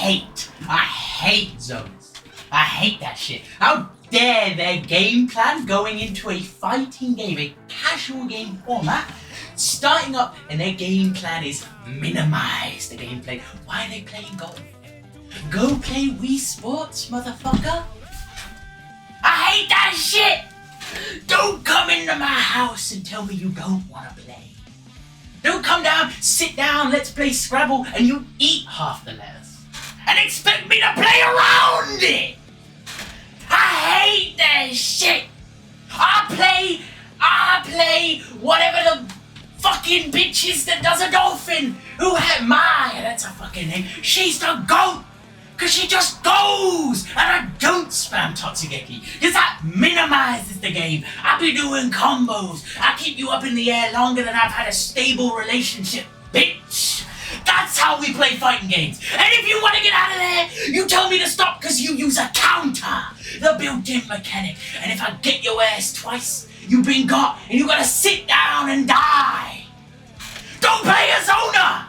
hate zones. I hate that shit. How dare their game plan going into a fighting game, a casual game format, starting up and their game plan is minimize the gameplay. Why are they playing golf? Go play Wii Sports, motherfucker. I hate that shit. Don't come into my house and tell me you don't want to play. Don't come down, sit down, let's play Scrabble, and you eat half the letters. And expect me to play around it! I hate that shit! I play whatever the fucking bitch is that does a dolphin! Who had Maya, that's her fucking name. She's the GOAT! Cause she just goes! And I don't spam Totsugeki. Cause that minimizes the game. I be doing combos. I keep you up in the air longer than I've had a stable relationship, bitch. That's how we play fighting games. And if you want to get out of there, you tell me to stop cause you use a counter. The built-in mechanic. And if I get your ass twice, you've been got and you gotta sit down and die. Don't play a Zona!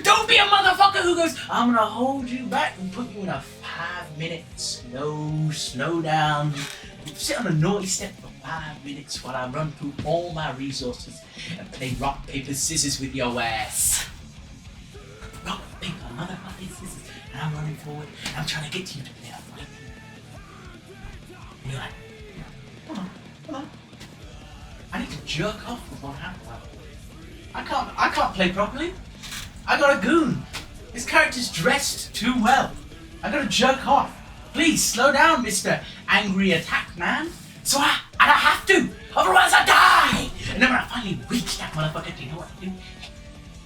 Don't be a motherfucker who goes, I'm gonna hold you back and put you in a 5-minute slow down. Sit on a naughty step for 5 minutes while I run through all my resources and play rock, paper, scissors with your ass. Rock, paper, motherfucking scissors. And I'm running forward and I'm trying to get to you to play a fight. And you're like, hold on. I need to jerk off with one hand. I can't play properly. I got a goon. This character's dressed too well. I gotta jerk off. Please slow down, Mr. Angry Attack Man. And I have to, otherwise I die. And then when I finally reach that motherfucker, do you know what I do?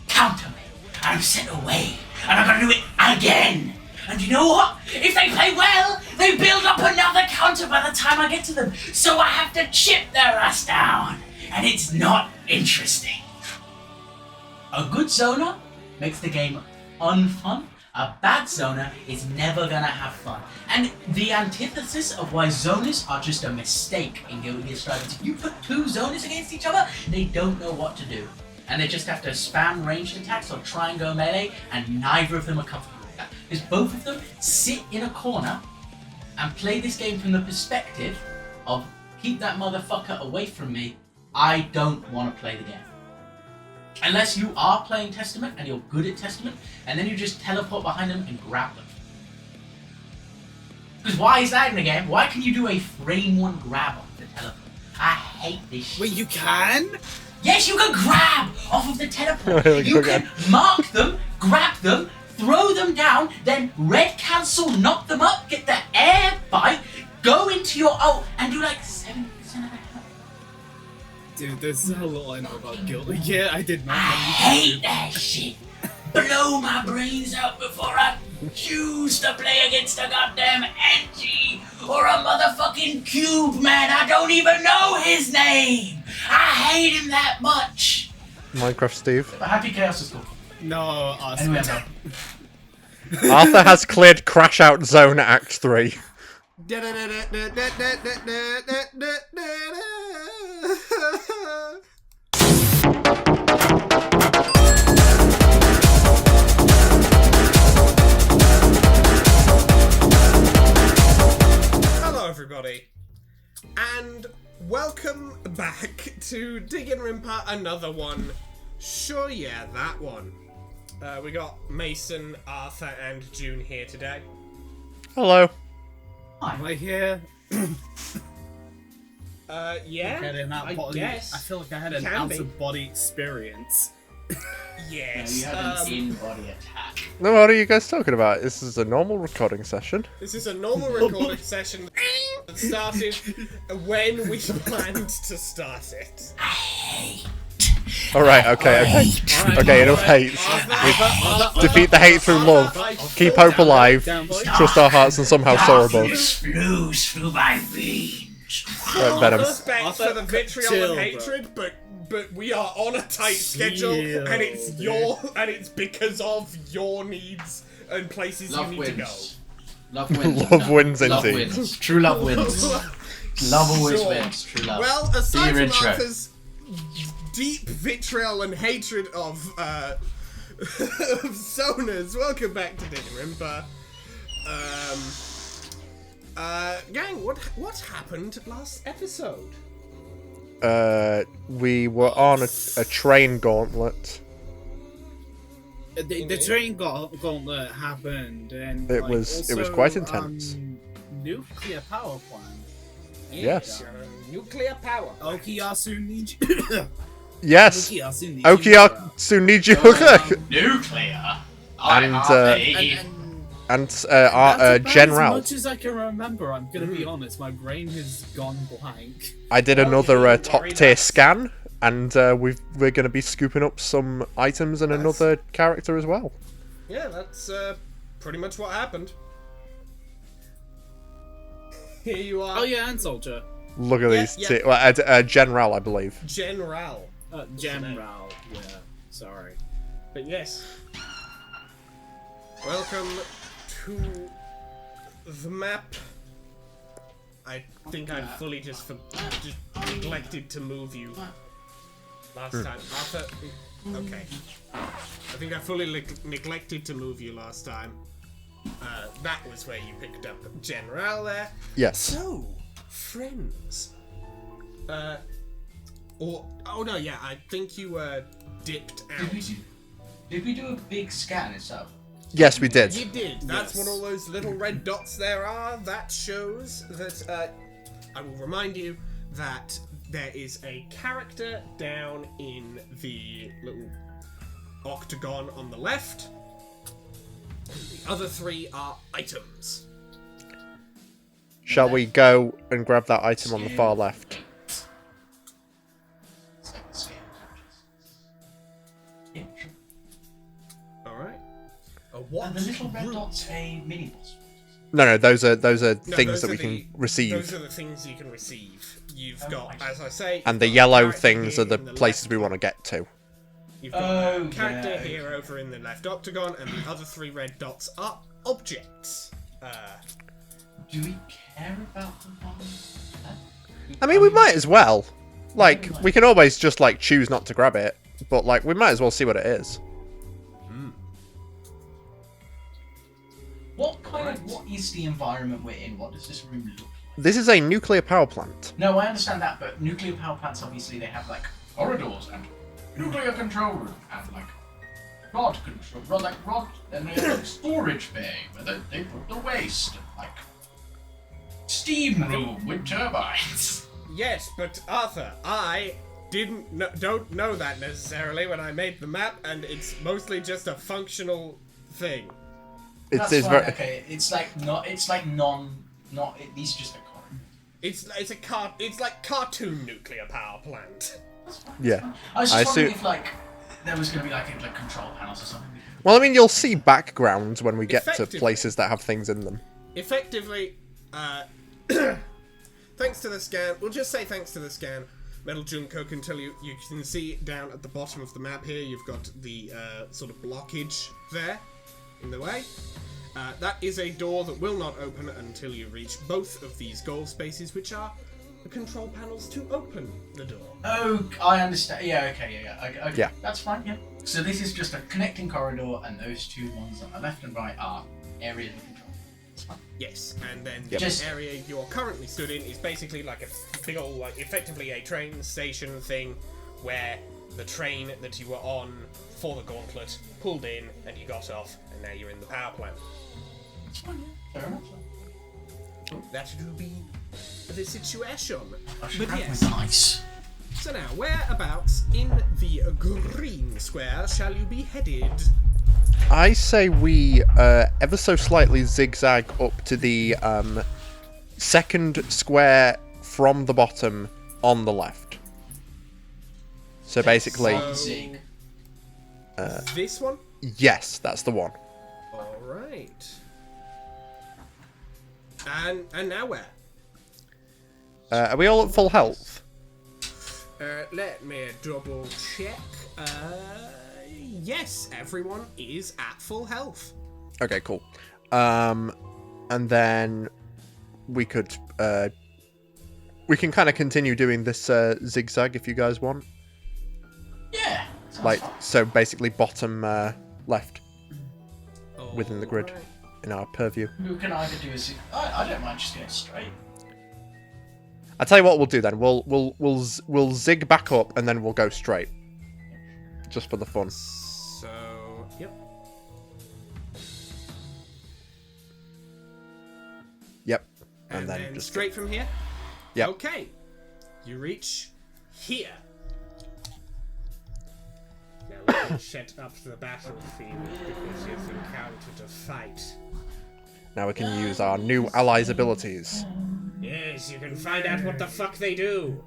Counter me. I'm sent away, and I gotta do it again. And you know what? If they play well, they build up another counter by the time I get to them. So I have to chip their ass down, and it's not interesting. A good zoner makes the game unfun. A bad zoner is never gonna have fun. And the antithesis of why zoners are just a mistake in Guild Gear Strive is if you put two zoners against each other, they don't know what to do. And they just have to spam ranged attacks or try and go melee, and neither of them are comfortable with that. Because both of them sit in a corner and play this game from the perspective of keep that motherfucker away from me, I don't want to play the game. Unless you are playing Testament and you're good at Testament, and then you just teleport behind them and grab them. Because why is that in the game? Why can you do a frame one grab off the teleport? I hate this shit. Wait, you can? Yes, you can grab off of the teleport. You can mark them, grab them, throw them down, then red cancel, knock them up, get the air bite, go into your ult, and do like 70% of the health. Dude, there's a lot I know about Guild. Yeah, I did not. I hate that shit. Blow my brains out before I choose to play against a goddamn Angie or a motherfucking Cube man. I don't even know his name. I hate him that much. Minecraft Steve. But Happy Chaos is cool. No, Arthur. Anyway, no. Arthur has cleared Crash Out Zone Act 3. Hello everybody, and welcome back to Digginrinpa, another one. Sure, yeah, that one. We got Mason, Arthur, and June here today. Hello. Am I here? Yeah, I guess. I feel like I had an Can be. out-of-body experience. Yes. You had an in-body attack. No, what are you guys talking about? This is a normal recording session. This is a normal recording session that started when we planned to start it. I hate. Alright, okay. Okay, enough hate. Defeat the hate through love. Keep hope alive. Trust our hearts and somehow soar above. Darkness flows through my veins. Right, Venom. Respect for the vitriol and hatred, but we are on a tight schedule, and it's because of your needs and places Love you need wins. to go. Love wins. Love wins Love indeed. wins. True love wins. Love always Sure. wins. True love. Well, See aside your from intro. Arthur's deep vitriol and hatred of of Soners, welcome back to Digginrinpa. Gang, what happened last episode? We were on a train gauntlet. The train gauntlet happened, and It was quite intense. Nuclear power plant. Yes. Nuclear power. Okiyasu need Yes. Okiyasu need Okiyasu Niju. Nuclear. And As General. much as I can remember, I'm gonna be honest, my brain has gone blank. I did another top tier scan, and we're going to be scooping up some items and another character as well. Yeah, that's pretty much what happened. Here you are. Oh yeah, and Soldier. Look at these two. Well, General, I believe. General. General. Yeah. Sorry. But yes. Welcome to the map. I think I fully just neglected to move you last time. Arthur, okay. I think I fully neglected to move you last time. That was where you picked up General there. Yes. So, friends. Oh no, yeah, I think you dipped out. Did we do a big scan itself? Yes, we did. You did. That's what all those little red dots there are. That shows that, I will remind you that there is a character down in the little octagon on the left. The other three are items. Shall we go and grab that item on the far left? Alright. What? And the little red dots a mini boss. No, those are things those that are we can receive. Those are the things you can receive. You've got, as I say, And the you've got a yellow character things here are the in places left we want to get to. You've got a character yeah, here over in the left octagon, and the other three red dots are objects. Do we care about the ones? I mean, we might as well. Like, we can always just, like, choose not to grab it. But, like, we might as well see what it is. What is the environment we're in? What does this room look like? This is a nuclear power plant. No, I understand that, but nuclear power plants, obviously, they have, like, corridors and nuclear control room and, like, rod control, and they have a storage bay where they put the waste and, like, steam room with turbines. Yes, but Arthur, I don't know that necessarily when I made the map, and it's mostly just a functional thing. It's That's fine, very... okay. It's just a corridor. It's like cartoon nuclear power plant. Yeah. I was just wondering if, like, there was going to be, like control panels or something. Well, I mean, you'll see backgrounds when we get to Effectively. places that have things in them. Effectively, thanks to the scan, we'll just say thanks to the scan, Metal Junko can tell you, you can see down at the bottom of the map here, you've got the sort of blockage there, in the way. That is a door that will not open until you reach both of these goal spaces, which are the control panels to open the door. Oh, I understand. Yeah, okay, yeah. Okay, Yeah. That's fine, yeah. So this is just a connecting corridor, and those two ones on the left and right are areas of control. That's fine. Yes, and then Yep. the area you're currently stood in is basically like a big old, like, effectively a train station thing, where the train that you were on for the gauntlet pulled in, and you got off, and now you're in the power plant. That's fine, yeah. Fair enough. That would be the situation. I should But have yes. my dice. So now, whereabouts in the green square shall you be headed? I say we ever so slightly zigzag up to the second square from the bottom on the left. So basically, Zig. This one? yes, that's the one. Alright. And now where? Are we all at full health? Let me double check. Yes, everyone is at full health. Okay, cool. And then we could we can kind of continue doing this zigzag if you guys want. Yeah. sounds Like, fine. so basically bottom left within the grid Alright. in our purview. We can either do I don't mind just going straight. I'll tell you what we'll do then. We'll zig back up and then we'll go straight, just for the fun. So, yep. Yep. And then just straight from here? Yep. Okay. You reach here. Now we can set up the battlefield because you've encountered a fight. Now we can use our new allies' abilities. Yes, you can find out what the fuck they do.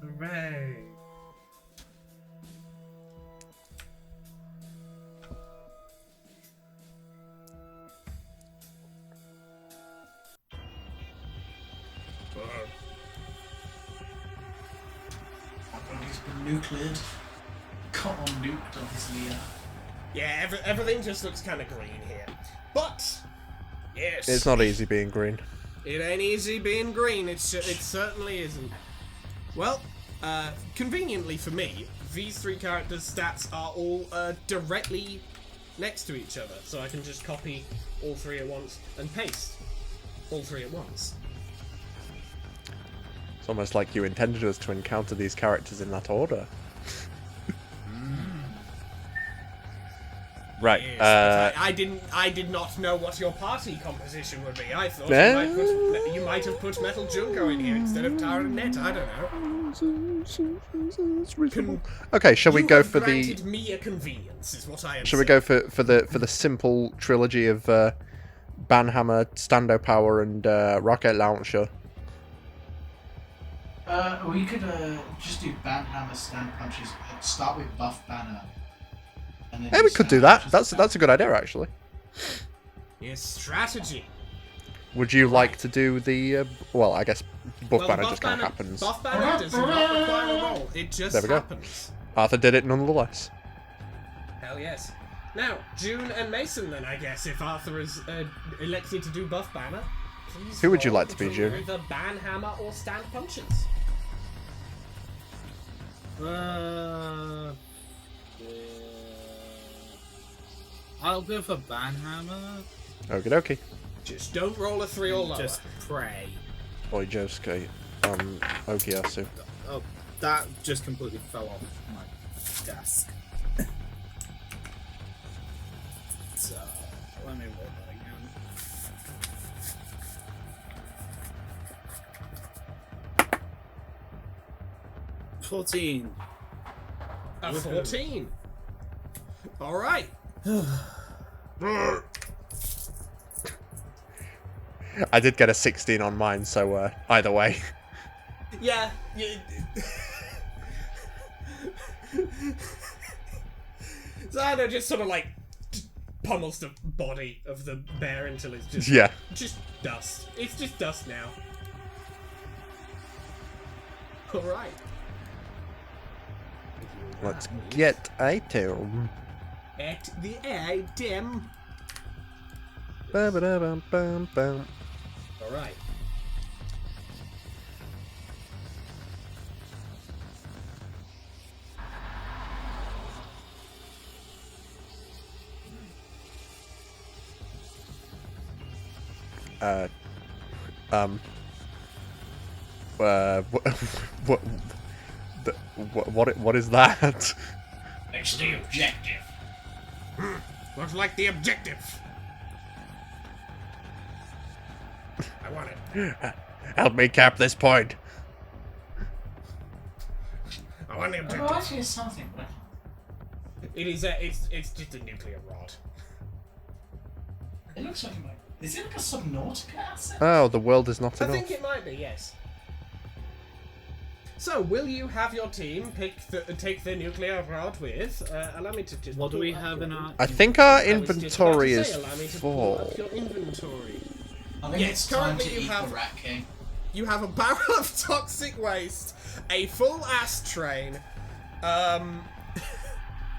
Hooray. Everybody's been nucleared. Got on nuked, obviously. Yeah, everything just looks kind of green here. But, yes. It's not easy being green. It ain't easy being green, it certainly isn't. Well, conveniently for me, these three characters' stats are all directly next to each other, so I can just copy all three at once and paste all three at once. It's almost like you intended us to encounter these characters in that order. Right. Yes, but I did not know what your party composition would be. I thought you might have put Metal Junko in here instead of Tara and Net. I don't know. Okay, shall we You go have for the? granted me a convenience, is what I am Shall we saying. go for the simple trilogy of Banhammer, Stando Power, and Rocket Launcher? We could just do Banhammer stand punches. Start with buff banner. And then Yeah, we do could do stand that. punches. That's a good idea, actually. Yes, strategy. Would you like to do the? Well, I guess buff Well, banner buff just kind banner- of happens. Buff banner does not require a roll. It just There we go. happens. Arthur did it nonetheless. Hell yes. Now, June and Mason then, I guess, if Arthur is elected to do buff banner. Please Who would you roll like to be, for June? Either Banhammer or stand punches. I'll go for Banhammer. Okie dokie. Just don't roll a 3 or lower. Just pray. Oi, Josuke. Okiasu. Oh, that just completely fell off my desk. So, let me roll that again. $14. A 14. Alright. I did get a 16 on mine, so either way. Yeah. Xano just sort of like pummels the body of the bear until it's just Yeah. just dust. It's just dust now. Alright. Let's get item. At the item. Ba-ba-da-bum-bum-bum. Alright. What is that? It's the objective. Looks like the objective. I want it. Help me cap this point. I want the Oh, objective. actually, it's something. But It is it's just a nuclear rod. it looks like it might. Is it like a Subnautica asset? Oh, the world is not I enough. think it might be, yes. So, will you have your team take the nuclear rod with? Allow me to just. What do pull we up have your- in our... I think our I was just about to inventory say, is allow me to pull full. up your inventory. I think Yes, it's time currently to you eat have- the Rat King. You have a barrel of toxic waste, a full ass train,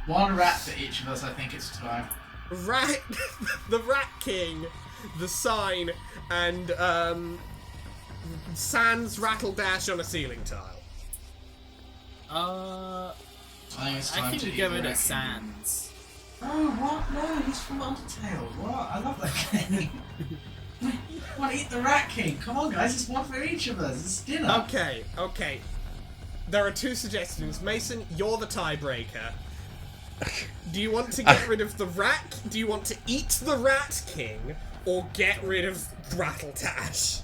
One rat for each of us. I think it's time. rat, the Rat King, the sign, and Sans rattle dash on a ceiling tile. I think it's time I to think eat get the rid Rat of King. Sans. Oh, what? No, he's from Undertale. What? I love that game. I want to eat the Rat King. Come on, guys. It's one for each of us. It's dinner. Okay. There are two suggestions. Mason, you're the tiebreaker. Do you want to get rid of the rat? Do you want to eat the Rat King? Or get rid of Rattletash?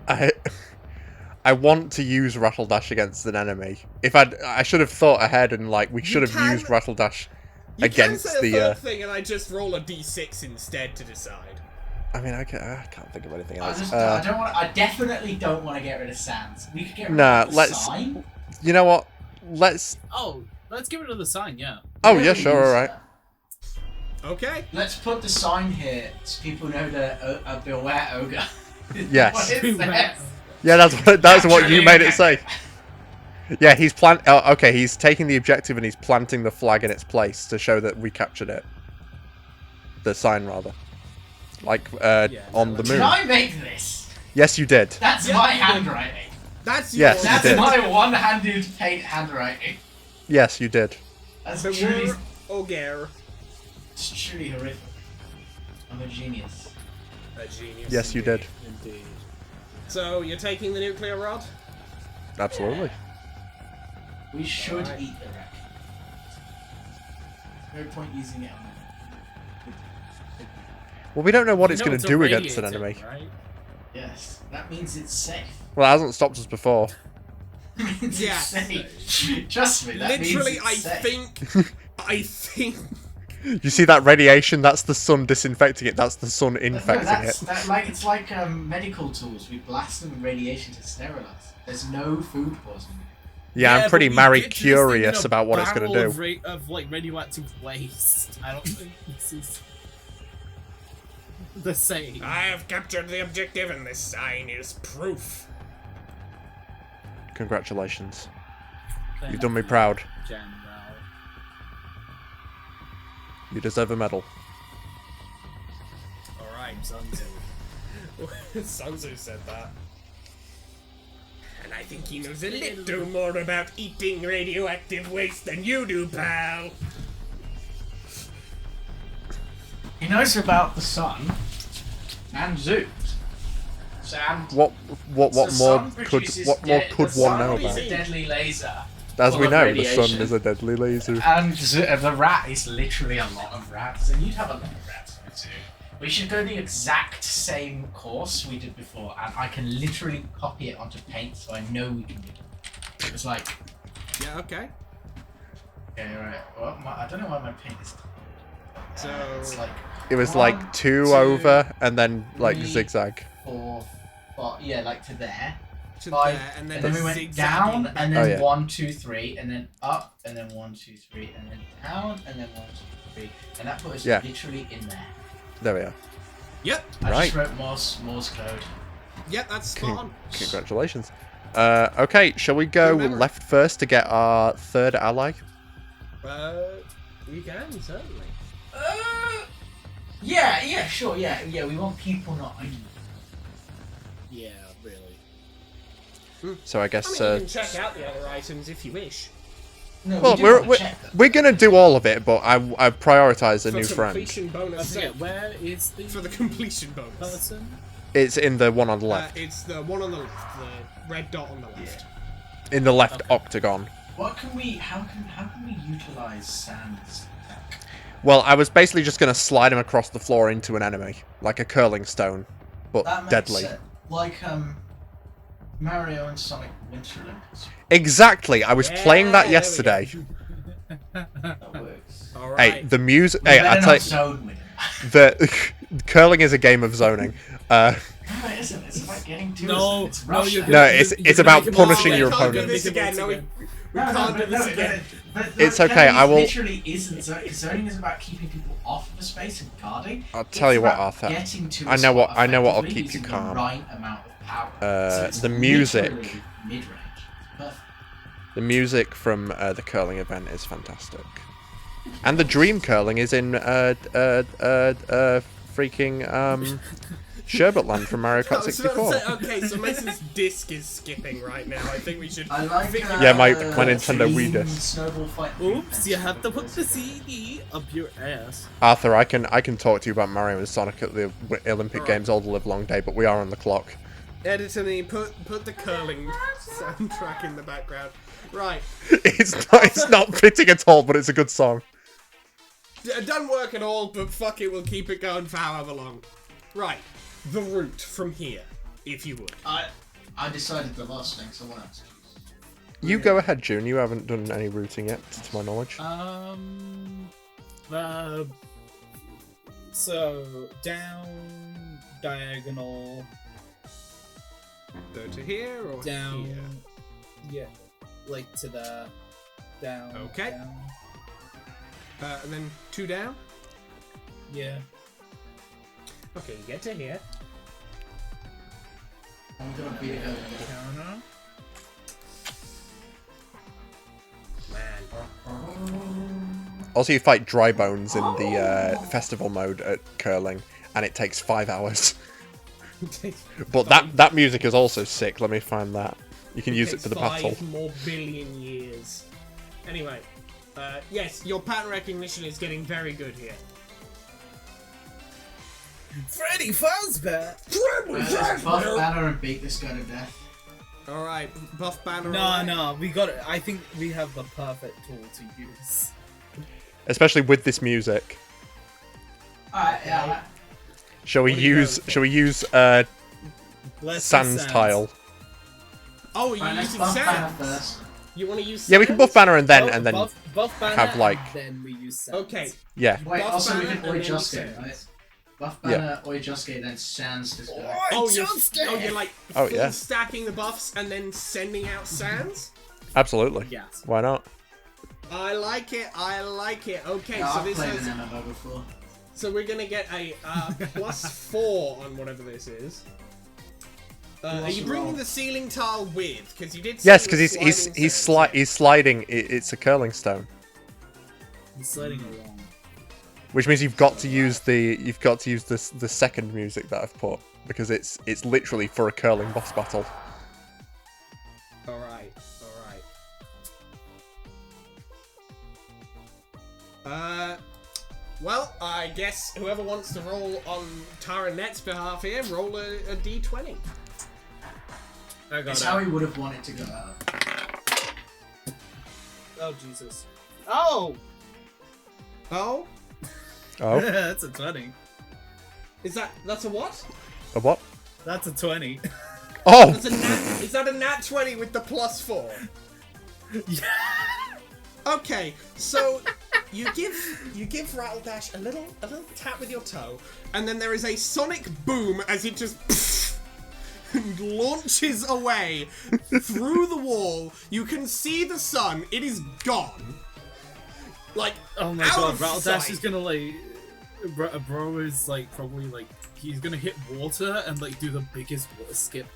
I want to use Rattledash against an enemy. If I should have thought ahead and we should have used Rattledash against you can say a the. third thing, and I just roll a d6 instead to decide. I mean, I can't think of anything else. I don't want. I definitely don't want to get rid of Sans. We could get rid Nah, of the let's. sign. You know what? Let's. Oh, let's get rid of the sign, yeah. Oh yeah, sure, all right. Okay. Let's put the sign here so people know that a beware ogre. Yes. What it says. Yeah, that's what you made it say. Yeah, he's okay, he's taking the objective and he's planting the flag in its place to show that we captured it. The sign, rather. On the Did moon. I make this? Yes, you did. That's my handwriting. That's Yes, yours. you That's did. my one-handed paint handwriting. Yes, you did. That's The truly, war ogre. it's truly horrific. I'm a genius. A genius. Yes, you did. Indeed. So, you're taking the nuclear rod? Absolutely. We should Alright. eat the wreck. No point using it on Well, we don't know what it's No, going it's to do against an irradiating, enemy. right? Yes, that means it's safe. Well, it hasn't stopped us before. It means Yeah. it's safe. Trust me, that Literally, means I it's safe. think... I think... You see that radiation? That's the sun disinfecting it. That's the sun infecting it. It's like medical tools. We blast them with radiation to sterilize. There's no food poisoning. Yeah, I'm but pretty we Mary get to this thing in curious a about what it's going to barrel do. of radioactive waste. I don't think this is the same. I have captured the objective and this sign is proof. Congratulations. Thank You've done me you, proud. General. You deserve a medal. Alright, Sunzu. Sanzu said that. And I think he knows a little more about eating radioactive waste than you do, pal. He knows about the sun and Zoot. And What more could one know It's about? a deadly laser. As full we of know, the radiation. sun is a deadly laser. And the rat is literally a lot of rats, and you'd have a lot of rats in it too. We should go the exact same course we did before, and I can literally copy it onto paint, so I know we can do it. It's like, Yeah, okay. okay, right. Well, I don't know why my paint is. So It's like It was 1, like two 2, over and then like 3, zigzag. 4, 5, yeah, like to there. to 5, there, and then, we went zigzagging down, back. and Oh, then yeah. 1, 2, 3, and then up, and then 1, 2, 3, and then down, and then 1, 2, 3, and that put us Yeah. literally in there. There we are. Yep, I Right. just wrote Morse code. yep, that's spot on. Congratulations. Okay, shall we go Good memory. left first to get our third ally? You can, certainly. Yeah, sure, yeah, we want people, not items. Yeah, really. So I guess. I mean, you can check out the other items if you wish. No, Well, we do want we're to check them. we're gonna do all of it, but I prioritize a For new friend. completion I bonus forget, sake. where is the For the completion bonus. person? It's in the one on the left. It's the one on the left, the red dot on the left. In the left Okay. octagon. What can we, how can we utilize Sam's attack? Well, I was basically just gonna slide him across the floor into an enemy, like a curling stone, but That makes deadly. sense. Like, Mario and Sonic Winter Olympics. Exactly. I was playing that Yeah, there we go. yesterday. That works. Alright. Hey, the music. We Hey, better I not tell you, zone with him. the curling is a game of zoning. No, it isn't. It's about getting to No, It's no, Russia. you're No, it's gonna about make him punishing all your wet. Can't do opponent. this again. No, we can't do this again. But It's that okay, I will- literally isn't zoning. Zoning is about keeping people off of a space and guarding. I'll tell you It's what, about Arthur. getting to I a know what- spot I know what'll effectively keep you using calm. The right amount of power. So it's The music. literally mid-range. Perfect. The music from the curling event is fantastic, and the dream curling is in freaking Sherbetland from Mario Kart I was 64. about to say, okay, so Mason's disc is skipping right now. I think we should. I like figure- Yeah, my Nintendo Wii Green disc. Snowball Fight. Oops, you have to put the CD up your ass. Arthur, I can talk to you about Mario and Sonic at the Olympic Alright. Games all the live long day, but we are on the clock. Editor me, put the curling soundtrack in the background. Right. It's not fitting at all, but it's a good song. It doesn't work at all, but fuck it, we'll keep it going for however long. Right. The route from here, if you would. I decided the last thing, so what else? You go ahead, June. You haven't done any routing yet, to my knowledge. So down, diagonal, Go to here or down, here? yeah, like to the down. Okay. Down. And then 2 down? Yeah. Okay, you get to here. I'm gonna beat it over. Counter. Man. Also, you fight dry bones in the festival mode at curling, and it takes 5 hours. But that music is also sick. Let me find that. You can use it for the battle. 5 more billion years. Anyway, yes, your pattern recognition is getting very good here. Freddy Fazbear. Buff Banner and beat this guy to death. Alright, buff banner. No, we got it. I think we have the perfect tool to use. Especially with this music. Alright, yeah. Shall we What do you use? go? Shall we use Let's do Sans tile? Oh, you're Alright, let's using buff Banner sands. first. You want to use Yeah, we can buff sands? banner and then buff banner have, like- and then we use Sans. Okay, yeah. Wait, Buff also we Banner can and then Oijosuke, sands. right? Buff Banner, Oijosuke, then Sans this guy. you're like Oh, full yeah. stacking the buffs and then sending out sands? Absolutely. Yes. Why not? I like it, I like it. Okay, Yeah, so I've this played has... an MMO before. So we're gonna get a +4 on whatever this is. Are you bringing the ceiling tile with? Because you did. say Yes, you because were he's sliding sands. he's sliding. It's a curling stone, He's sliding along. which means you've got to use the the second music that I've put because it's literally for a curling boss battle. All right, all right. Well, I guess whoever wants to roll on Tara Net's behalf here, roll a d20. I got It's it. how he would have wanted to go out. Oh Jesus. Oh. Oh, Oh, That's a 20. that's a what? a what? That's a 20. Oh, That's a nat. Is that a nat 20 with the +4? Yeah. Okay, so you give Rattle Dash a little tap with your toe, and then there is a sonic boom as it just launches away through the wall. You can see the sun; it is gone. Like, Oh my out god, of Rattle Dash sight. is gonna like. Bro is like probably like. He's gonna hit water and like do the biggest water skip.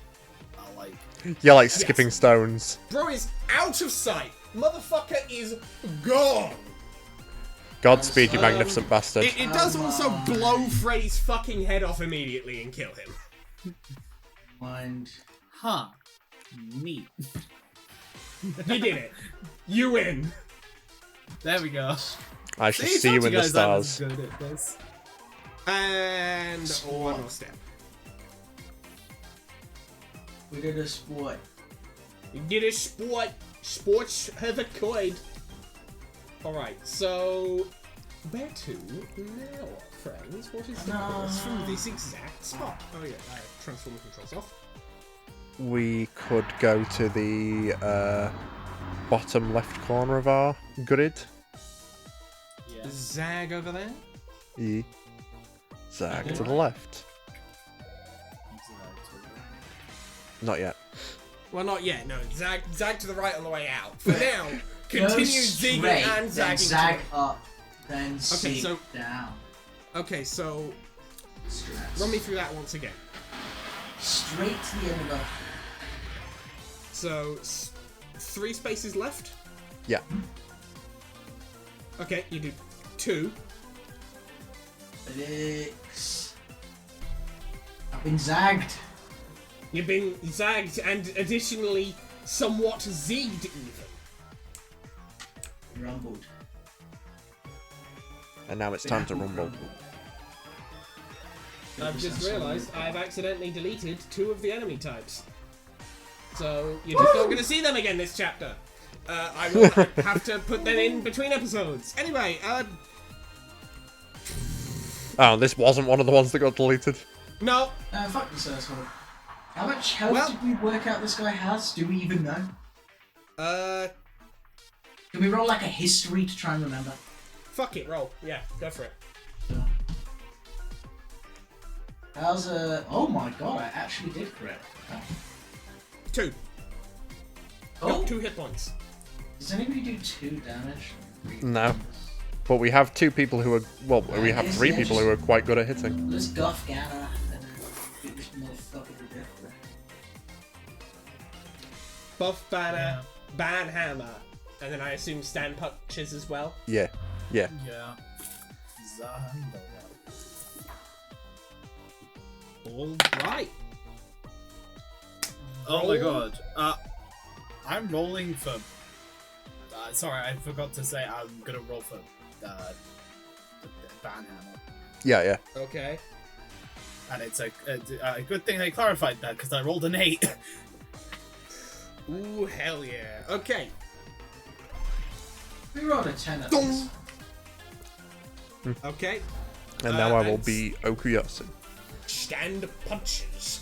Like. yeah, like skipping stones. Bro is out of sight. Motherfucker is gone. Godspeed, you magnificent bastard. It does also blow Frey's fucking head off immediately and kill him. Mind. Huh. Neat. You did it. You win. There we go. I shall see you in the stars. Good at this. And one more step. We did a sport. You did a sport. Sports have occurred. Alright, so where to now, friends? What is the course from this exact spot? Oh yeah, I have transformer controls off. We could go to the bottom left corner of our grid. Yeah. Zag over there. Zag to the left. Not yet. Well, not yet. No, zag to the right on the way out. For now, continue Go zigging straight, and then zagging. zag to up, then zig so- down. Okay, so Stress. run me through that once again. Straight to the end of the... So 3 spaces left. Yeah. Okay, you do 2. Six. I Been zagged. You've been zagged and additionally somewhat zigged even. Rumbled. And now it's time to rumble. I've just realised I've accidentally deleted 2 of the enemy types. So you're just not going to see them again this chapter. I will have to put them in between episodes. Anyway, Oh, this wasn't one of the ones that got deleted. no. Fuck this asshole. How much health did we work out this guy has? Do we even know? Can we roll like a history to try and remember? Fuck it, roll. Yeah, go for it. How's oh my god, I actually did correct. Okay. 2. Oh, Got 2 hit points. does anybody do 2 damage? No. But we have 2 people who are, well, we have 3 people who are quite good at hitting. Let's guff Ganna and get this motherfucker to death. Buff banner, ban hammer, and then I assume stand punches as well. Yeah. Yeah. Yeah. Alright. Oh my god. I'm rolling for. Sorry, I forgot to say I'm gonna roll for the banhammer. Yeah, yeah. Okay. And it's a good thing they clarified that because I rolled an 8. Ooh, hell yeah. Okay. We rolled a 10 at least. Okay. And now I will and be Okuyasu. stand punches.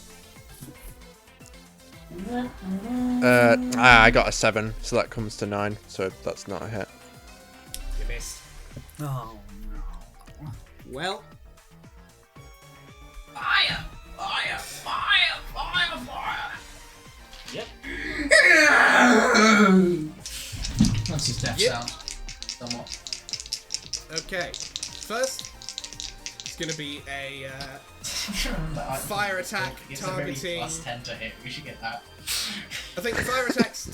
I got a 7, so that comes to 9, so that's not a hit. You missed. Oh no. Well, Fire! Fire! Fire! Fire! Fire! yep. That's his death Yep. sound. Somewhat. Okay. First, it's gonna be a fire attack It's a very targeting. plus 10 to hit. We should get that. I think the fire attack's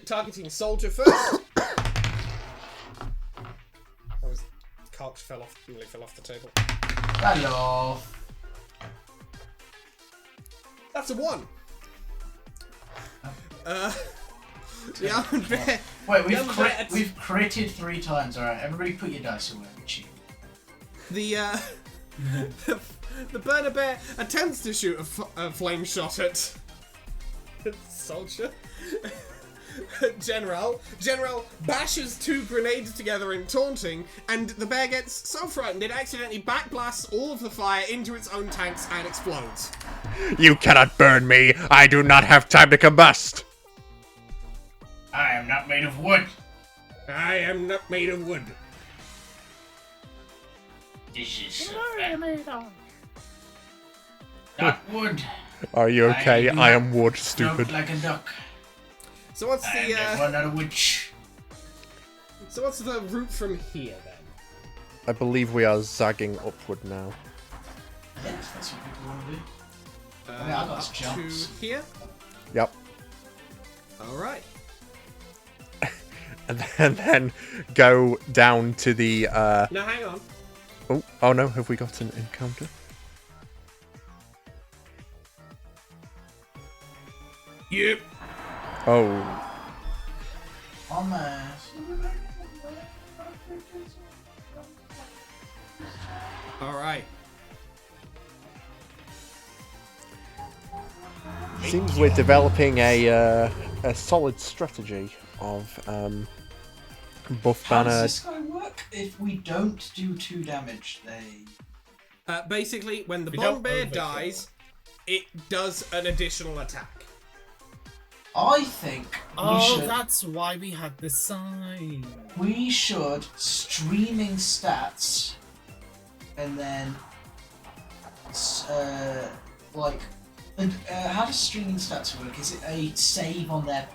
targeting soldier first. That was cards nearly fell off the table. Hello. That's a 1. The armored bear. Wait, the armored bear we've critted 3 times. Alright, everybody put your dice away. Cheat. The the burner bear attempts to shoot a flame shot at soldier. General bashes 2 grenades together in taunting, and the bear gets so frightened it accidentally backblasts all of the fire into its own tanks and explodes. You cannot burn me! I do not have time to combust! I am not made of wood. I am not made of wood. This is not wood. Are you okay? I I am wood, stupid. Stroke like a duck. So what's I am therefore not a witch. so what's the route from here then? I believe we are zagging upward now. Yeah, that's what people want to do. I mean, I got Up jumps. to here. Yep. All right. And then go down to the, Now hang on. Oh no, have we got an encounter? Yep. Oh. On the... All right. Seems we're developing a solid strategy of buff How does banner. this guy work? If we don't do 2 damage, they... Basically, when the We bomb don't bear overkill. dies, it does an additional attack. I think Oh, that's why we had the sign. we should streaming stats and then like how does streaming stats work? Is it a save on their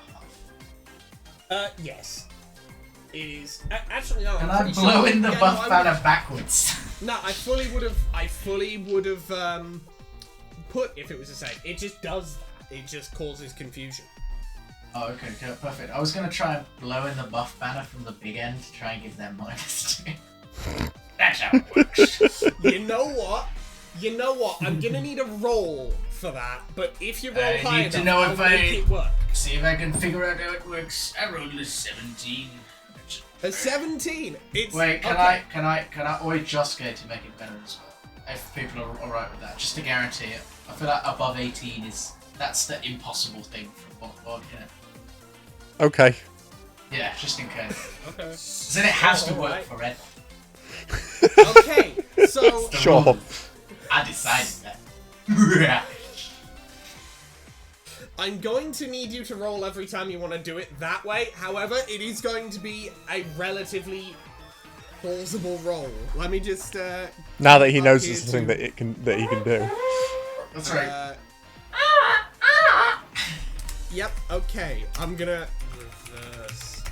behalf? Yes. It is actually no. And I'm I'm pretty blowing sure. the Yeah, buff no, I banner backwards. No, I fully would have put if it was a save. It just does that. It just causes confusion. Oh, okay, perfect. I was gonna try and blow in the buff banner from the big end to try and give them -2. That's how it works. You know what? You know what? I'm gonna need a roll for that, but if you roll I high need to enough, know I'll if make it work. See if I can figure out how it works. I rolled a 17. A 17. It's Wait, can okay. I or just go to make it better as well? If people are alright with that, just to guarantee it. I feel like above 18 that's the impossible thing from what yeah. Okay. Yeah, just in case. Okay. Then it has to work Alright. forever. Okay, so Sure. I decided that. I'm going to need you to roll every time you want to do it that way. However, it is going to be a relatively plausible roll. Let me just Now that he up knows here it's something to- that he can do. That's right. Yep, okay. I'm gonna reverse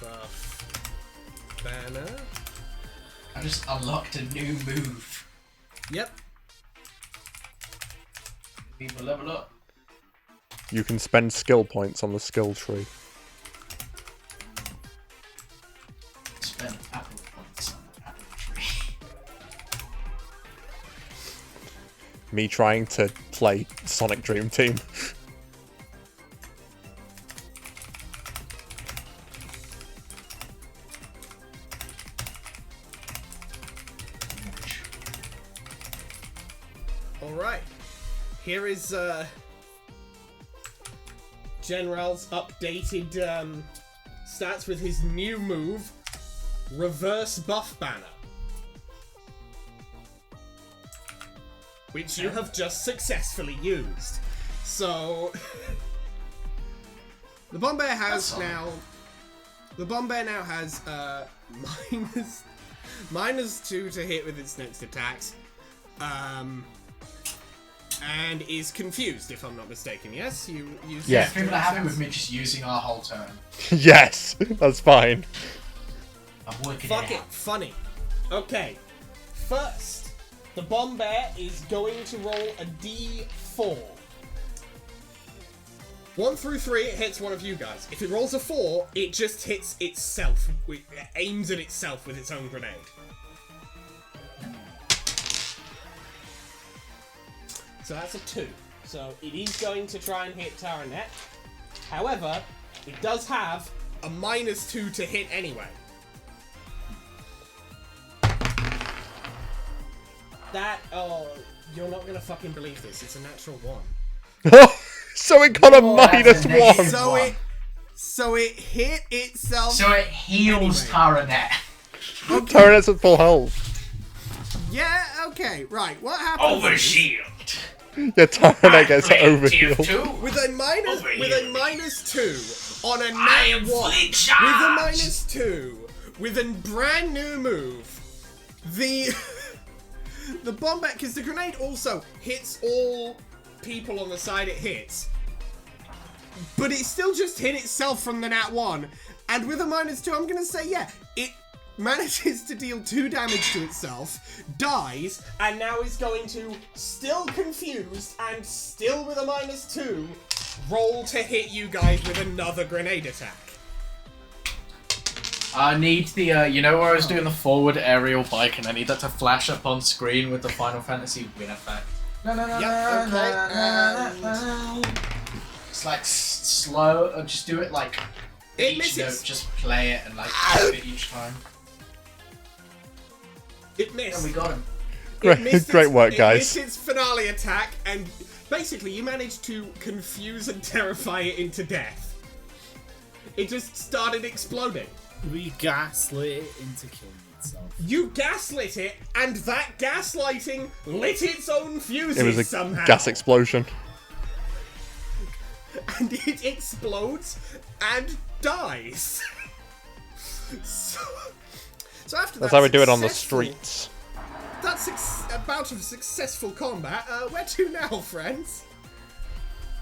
buff banner. I just unlocked a new move. Yep. People level up. You can spend skill points on the skill tree. Spend apple points on the apple tree. Me trying to play Sonic Dream Team. Alright. Here is General's updated stats with his new move, Reverse Buff Banner. Which you have just successfully used. So the Bomb Bear has now -2 to hit with its next attacks. And is confused, if I'm not mistaken. Yes, you use. Yeah. People are happy with me just using our whole turn. Yes, that's fine. I'm working Fuck it it, out. funny. Okay, first, the Bomb Bear is going to roll a D4. 1 through 3, it hits one of you guys. If it rolls a 4, it just hits itself. It aims at itself with its own grenade. So that's a 2. So it is going to try and hit Taranet. However, it does have a -2 to hit anyway. Oh, you're not gonna fucking believe this. It's a natural 1. So it got a Oh, that's a -1. negative. So it hit itself. So it heals Taranet. Tyrannet's at full health. Yeah, okay, right. What happens? is, Overshield. Yeah, Tyrannet gets overhealed. with a -2 on a I nat am 1, fully with a charged. -2, with a brand new move, the Bomb Bear, because the grenade also hits all people on the side it hits, but it still just hit itself from the nat 1, and with a -2, I'm gonna say, yeah, it manages to deal 2 damage to itself, dies, and now is going to, still confused and still with a -2, roll to hit you guys with another grenade attack. I need the, you know where I was doing the forward aerial bike and I need that to flash up on screen with the Final Fantasy win effect. Yep, okay, It's like slow, or just do it like It each misses. note, just play it and like do it each time. It missed. And we got him. Great work, It guys. missed its finale attack, and basically you managed to confuse and terrify it into death. It just started exploding. We gaslit it into killing itself. You gaslit it, and that gaslighting lit its own fuses It was a somehow. gas explosion. And it explodes and dies. so after That's that how we do it on the successful- streets. That's a bout of successful combat. Where to now, friends?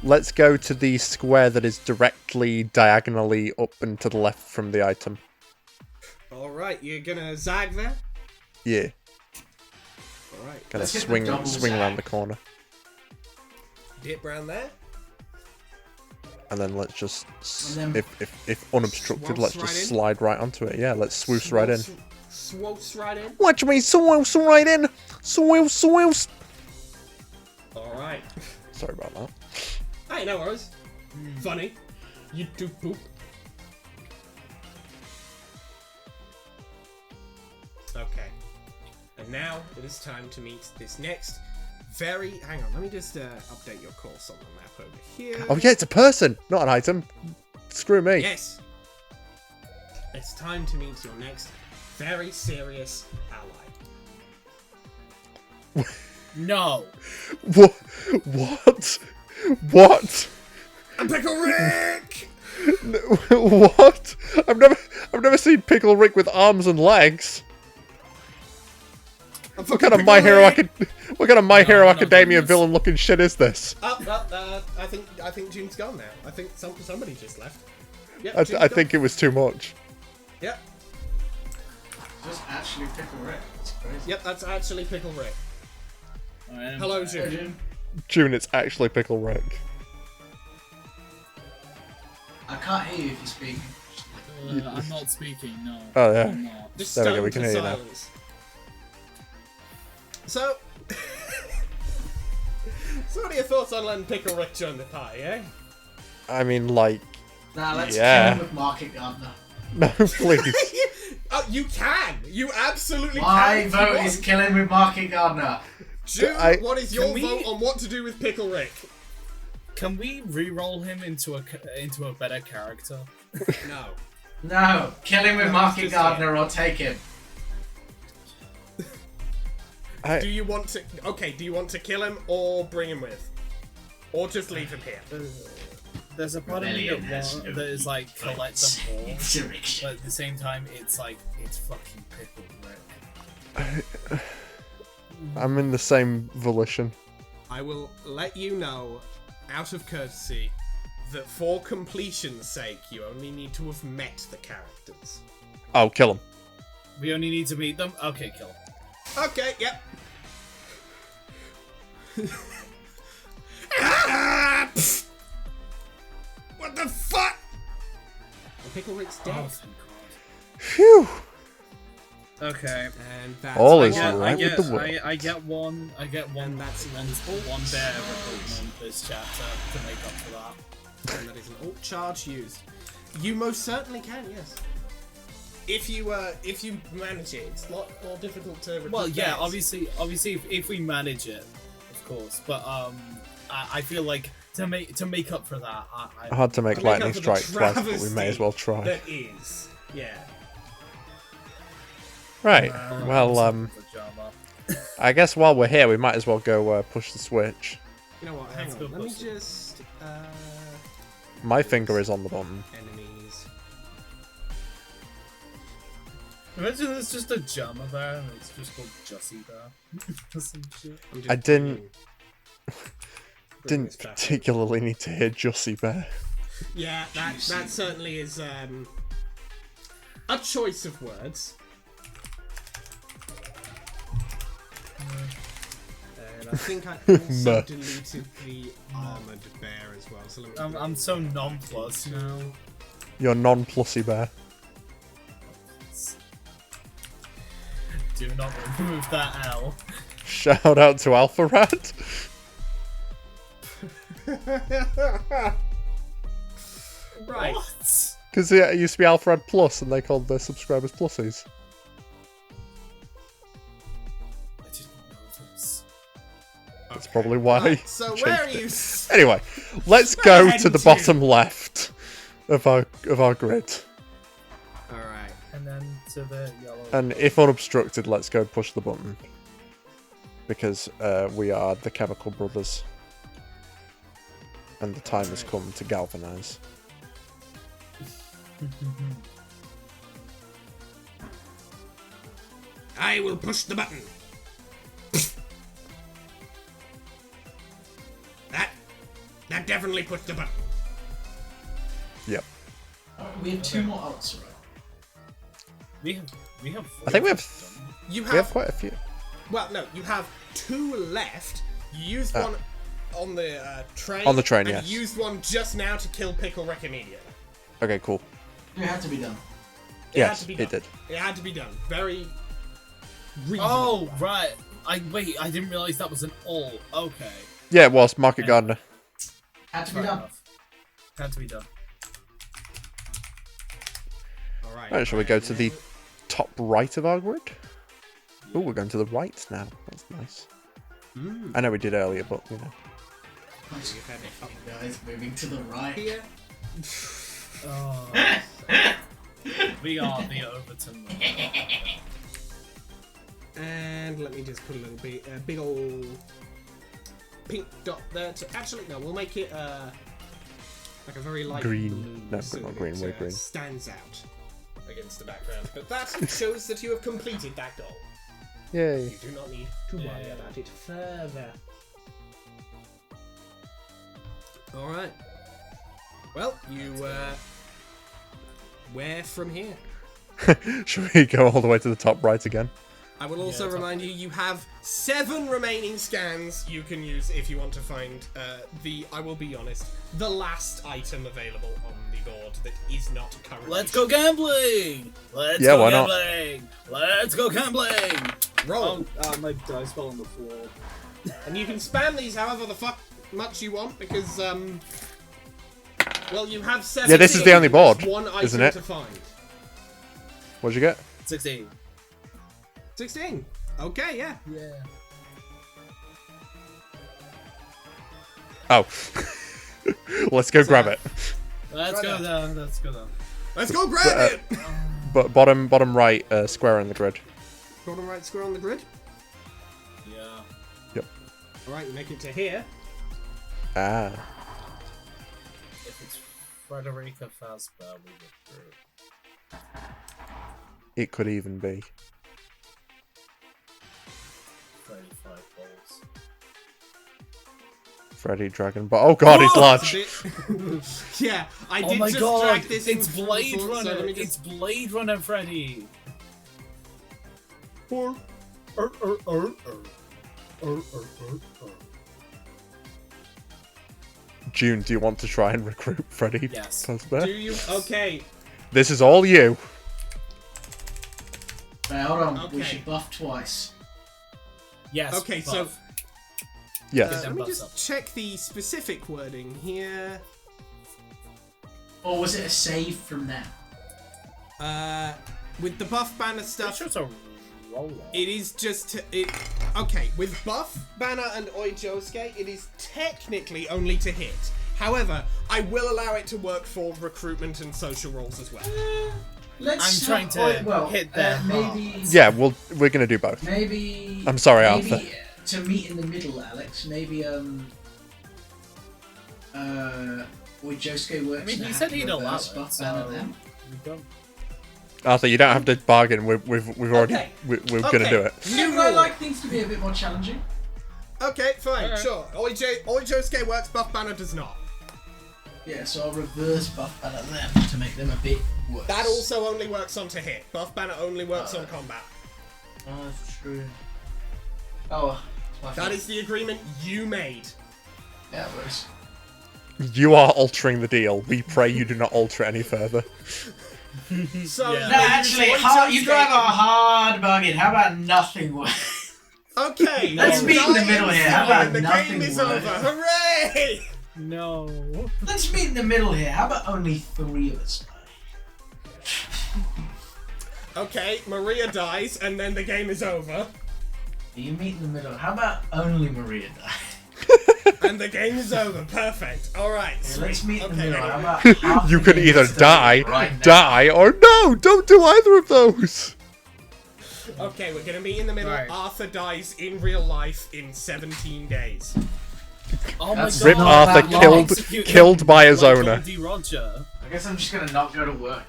Let's go to the square that is directly diagonally up and to the left from the item. Alright, you're gonna zag there? Yeah, Alright. gonna Let's hit the swing double swing zag. around the corner, Dip round there. and then let's just And then- if unobstructed, Swoosh let's right just in. slide right onto it. Yeah, let's swoosh right in. Swoosh right in. Watch me swoosh right in. Swoosh. Alright. Sorry about that. Hey, no worries. Funny. You do poop. Okay. And now it is time to meet this next very... Hang on, let me just update your course on the map over here. Oh yeah, it's a person, not an item. Screw me. Yes. It's time to meet your next very serious ally. No. What? What? Pickle Rick! What? I've never seen Pickle Rick with arms and legs. What kind of My Hero Academia villain looking shit is this? I think June's gone now. I think somebody just left. Yep, I think it was too much. Yep. Just actually Pickle Rick. That's crazy. Yep, that's actually Pickle Rick. Hello, June. June, it's actually Pickle Rick. I can't hear you if you're speaking. I'm not speaking, no. Oh, yeah. I'm not. Just There we go, stone we can to hear you now. silence. So, what are your thoughts on letting Pickle Rick join the party, eh? I mean, like, Now let's Yeah. kill him with Market Gardener. no, please. Oh, you can! You absolutely My can! vote is kill him with Market Gardener. June, what is your Can we- vote on what to do with Pickle Rick? Can we re-roll him into a better character? No. No, kill him with No, Market just Gardener or take him. Do you want to... Okay, do you want to kill him or bring him with? Or just leave him here? There's a part of me Rebellion has that no is like collect them all, Insurrection. but at the same time, it's like it's fucking Pickle Rick. I'm in the same volition. I will let you know, out of courtesy, that for completion's sake, you only need to have met the characters. Oh, kill him. We only need to meet them. Okay, kill. Okay, yep. Ah, pfft. What the fuck? The Pickle Rick's dead. Oh, thank God. Phew. Okay. And that's All I is get, right I get, with the world. I get one. I get one. And that's one bear recruitment this chapter to make up for that. And that is an alt charge used. You most certainly can, yes. If you manage it, it's a lot more difficult to recruit. Well, yeah, bears. obviously, if we manage it, of course. But I feel like to make up for that, I Hard to make To make lightning up for the strike twice, but we may as well try. That is, yeah. Right. Well, pajama. I guess while we're here, we might as well go push the switch. You know what? Hang Let's on. go Let me push it. just My finger is on the button. enemies. Imagine there's just a Jama bear and it's just called Jussie Bear. Or some shit. I'm just I didn't bringing this back up. particularly need to hear Jussie Bear. Yeah, that certainly is a choice of words. And I think I also Meh. deleted the armored bear as well. So let me I'm so nonplussed now. Your non-plussy bear. Do not remove that L. Shout out to Alpha Rat. Right. What? Because it used to be Alpha Rat Plus, and they called their subscribers plussies. I didn't know this. That's probably why. Right, so I where are changed you? it. Anyway, let's go heading to the to? bottom left of our grid. All right. And then to the yellow. And if unobstructed, let's go push the button. Because we are the Chemical Brothers. And the time has come to galvanize. I will push the button. That definitely pushed the button. Yep. We have two more outs, right? we have. I think we have You we have quite a few. Well, no, you have two left. You used one on the train. On the train, and yes. you used one just now to kill Pickle Rick immediately. Okay, cool. It had to be done. It had Yes, to be it done. did. It had to be done. Very reasonable. Oh right. I didn't realize that was an all. Okay. Yeah, it was Market Gardener. Had to be Fair done. enough. Had to be done. Alright. Right, shall we go to the top right of our grid? Oh, we're going to the right now. That's nice. I know we did earlier, but you know. Guys, moving to the right. Here. Oh, we are the Overton. And let me just put a little bit, big old pink dot there. Actually, no, we'll make it like a very light Green. blue, No, so not that green, it, way green. stands out against the background. But that shows that you have completed that goal. Yay. You do not need to worry about it further. All right. Well, you where from here? Should we go all the way to the top right again? I will also remind you, you have 7 remaining scans you can use if you want to find I will be honest, the last item available on the board that is not currently. Let's go gambling! Let's Yeah, go why not? gambling! Let's go gambling! Roll. My dice fell on the floor. And you can spam these however the fuck much you want because, well, you have 7. Yeah, this is the only board, one item isn't it? to find. What'd you get? 16. 16. Okay, yeah. Yeah. Oh. Let's go grab it. Let's go down. Let's go down. Let's go grab it! But bottom right square in the grid. Bottom right square on the grid. Yeah. Yep. Alright, you make it to here. Ah. If it's Frederica Fazbear, we get through. It could even be. 35 balls. Freddy Dragon. But oh god, he's large. Yeah, I Oh did my just god! drag this It's in Blade before, so Runner! let me just- It's Blade Runner, Freddy! June, do you want to try and recruit Freddy? Yes. Fazbear? Do you? Okay. This is all you. Right, hold on. We Okay. should buff twice. Yes. Okay, so buff. Yes. let me buffs just up. check the specific wording here. Or was it a save from now? With the buff banner Pretty stuff, sure it's a roller. it is just okay. With buff banner and Oijosuke, it is technically only to hit. However, I will allow it to work for recruitment and social roles as well. Let's I'm trying to hit them maybe. Yeah, we're gonna do both. Maybe. I'm sorry, maybe Arthur. To meet in the middle, Alex. Maybe with Josuke works. I mean, he now, said he'd allow reverse it, buff so banner then. we don't. Arthur, you don't have to bargain. We've already Okay. we're gonna do it. Yeah, but I like things to be a bit more challenging. Okay, fine, Alright. sure. Oijosuke works, buff banner does not. Yeah, so I'll reverse buff banner them to make them a bit worse. That also only works on to hit. Buff banner only works on combat. Oh, that's true. Oh, it's my That fault. is the agreement you made. Yeah, it works. You are altering the deal. We pray you do not alter it any further. So Yeah. No, actually, you drive a hard bargain. How about nothing works? Okay, Let's meet in the middle here. How about the nothing game is works? over. Hooray! No. Let's meet in the middle here. How about only 3 of us? Okay, Maria dies, and then the game is over, You meet in the middle. How about only Maria die? and the game is over. Perfect. All right. Yeah, let's meet in the Okay, middle. How anyway. about half You the can game either is over die, right now? die, or no! Don't do either of those. Okay, we're gonna meet in the middle. Right. Arthur dies in real life in 17 days. Oh my That's god. Rip not Arthur that long. killed Execute killed by his like owner. Goldie Roger. I guess I'm just gonna not go to work.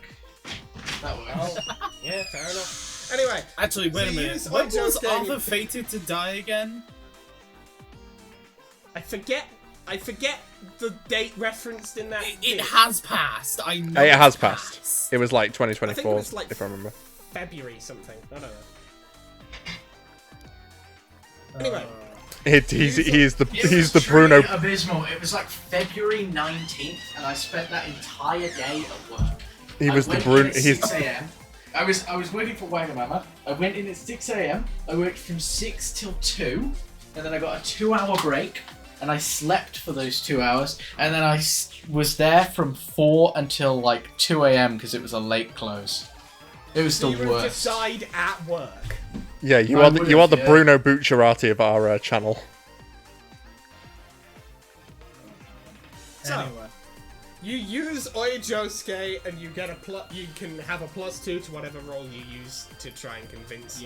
That works. Yeah, fair enough. Anyway, Actually, wait a So minute. use When was Oijosuke- Arthur fated to die again? I forget the date referenced in that. It bit. has passed. I know. It has it's passed. It was like I think it 2024, was like if I remember. February something. I don't know. Anyway. He's the It was he's the truly Bruno. abysmal. It was like February 19th, and I spent that entire day at work. He was I the went in Bruno. at He's 6 a.m. I was working for Wagamama. I went in at 6 a.m. I worked from 6 till 2, and then I got a 2-hour break, and I slept for those 2 hours, and then I was there from 4 until like 2 a.m. because it was a late close. It was So the you would have just worst. died at work. Yeah, you I are would've, you are the yeah. Bruno Bucciarati of our channel. So, Anyway. you use Oijosuke and you get you can have a +2 to whatever role you use to try and convince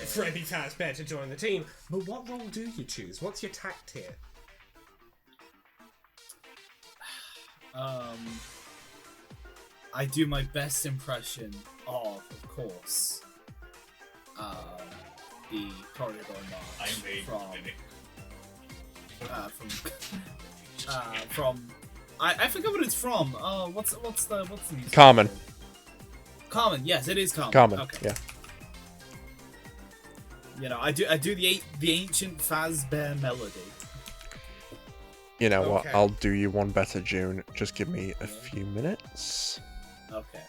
Freddy Fazbear to join the team. But what role do you choose? What's your tact here? I do my best impression of course, the corridor march from I forget what it's from. What's the music? Carmen. Carmen, yes, it is Carmen. Carmen. Okay. Yeah. You know, I do the ancient Fazbear melody. You know what? Okay. I'll do you one better, June. Just give me a few minutes. Okay.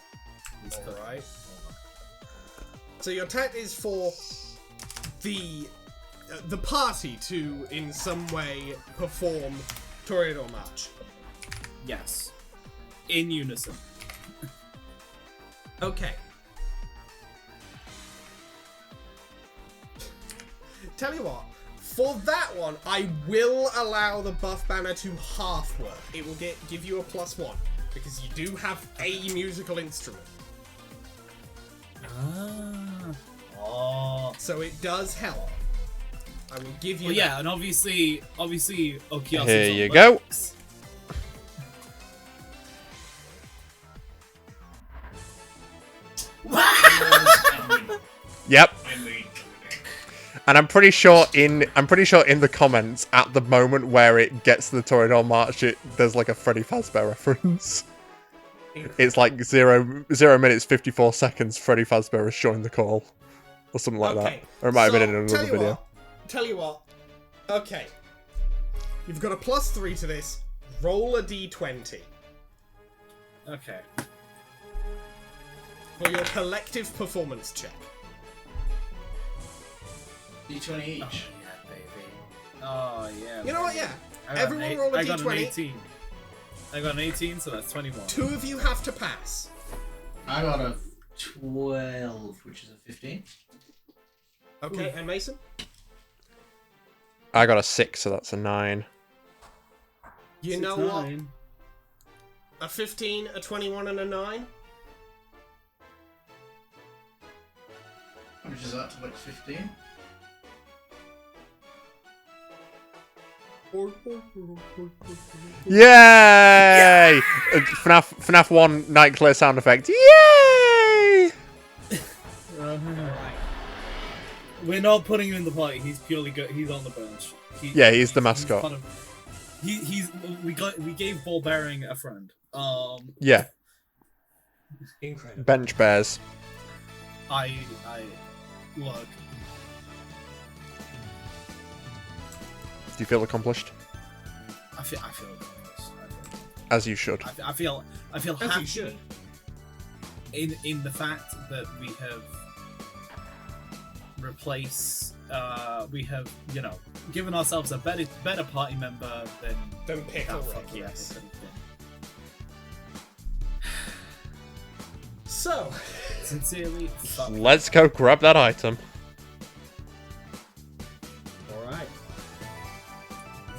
Alright. So your tact is for the party to in some way perform Toreador March. Yes. In unison. Okay. Tell you what, for that one, I will allow the buff banner to half work. It will give you a +1 because you do have a musical instrument, Oh. so it does help. I will give you. Well, that. yeah, and obviously, Okiasa's Here on you the go. lyrics. Yep. And I'm pretty sure in the comments at the moment where it gets to the Toreador March, there's like a Freddy Fazbear reference. It's like 0 minutes 54 seconds. Freddy Fazbear has joined the call, or something like that. Or it might have been in another video. Tell you what. Okay. You've got a +3 to this. Roll a d20 Okay. for your collective performance check. D20 each. Yeah, baby. Oh yeah. You know what? Yeah. I got Everyone an eight- roll a I got an d20. 18. I got an 18, so that's 21. 2 of you have to pass. I got a 12, which is a 15. Okay, and Mason? I got a 6, so that's a 9. You know 9. what? A 15, a 21, and a 9? How much is that to like 15? Yay! FNAF 1 night clear sound effect. Yay! We're not putting him in the party. He's purely good. He's on the bench. Yeah, he's the mascot. Kind of, we gave ball bearing a friend. Yeah, Incredible. bench bears. I look. Do you feel accomplished? I feel accomplished. As you should. I feel As you happy should. in the fact that we have replaced. We have given ourselves a better party member than Pickle that Rick, fucking yes. thing. So, Sincerely, fuck. Let's go grab that item. alright.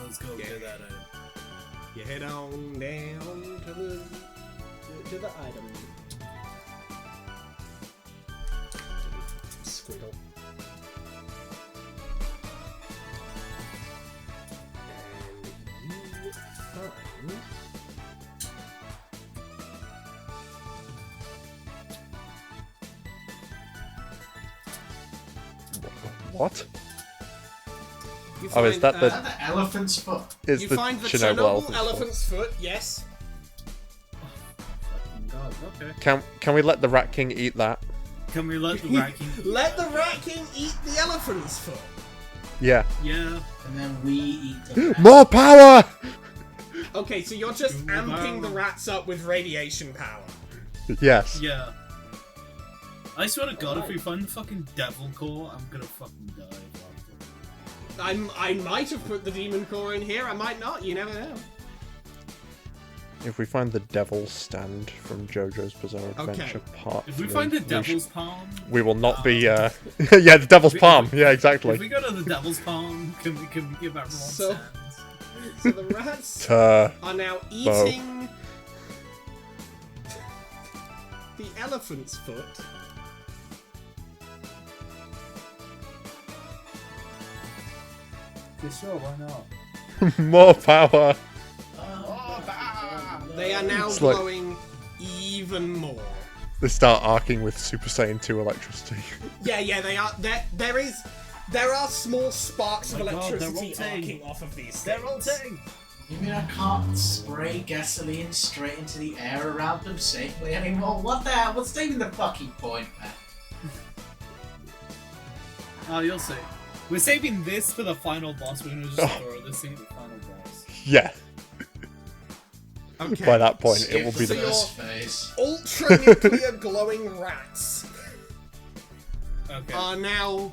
Let's go do that. You head on down to the item. Squiggle. And you find... What? You Oh, is find, that the- Is that the elephant's foot? Is you the find the Chernobyl Chernobyl elephant's elephant's foot, yes. Fucking God. Okay. fault? Can we let the Rat King eat that? Can we let the ranking? Let the Rat King eat the elephant's foot. Yeah. Yeah. And then we eat the rat. More power! Okay, so you're just Ooh, amping the wow. rats up with radiation power. Yes. Yeah. I swear to God, if we find the fucking devil core, I'm gonna fucking die. I might have put the demon core in here. I might not. You never know. If we find the Devil's Stand from JoJo's Bizarre Adventure Part If we 3, find the Devil's Palm... we will not be, yeah, the Devil's Palm, yeah, exactly. If we go to the Devil's Palm, can we give everyone So- stands? So the rats Tuh. are now eating the elephant's foot. Yeah, sure, why not? More power. They are now It's like- glowing even more. They start arcing with Super Saiyan 2 electricity. Yeah, they are. There are small sparks of Oh my God, they're electricity rotating. arcing off of these They're things. rotating! You mean I can't spray gasoline straight into the air around them safely anymore? What the hell? What's even the fucking point, man? Oh, you'll see. We're saving this for the final boss. We're gonna just Oh. throw this thing at the final boss. Yeah, Okay. by that point Skip it will be the the... first phase. Ultra nuclear glowing rats Okay. are now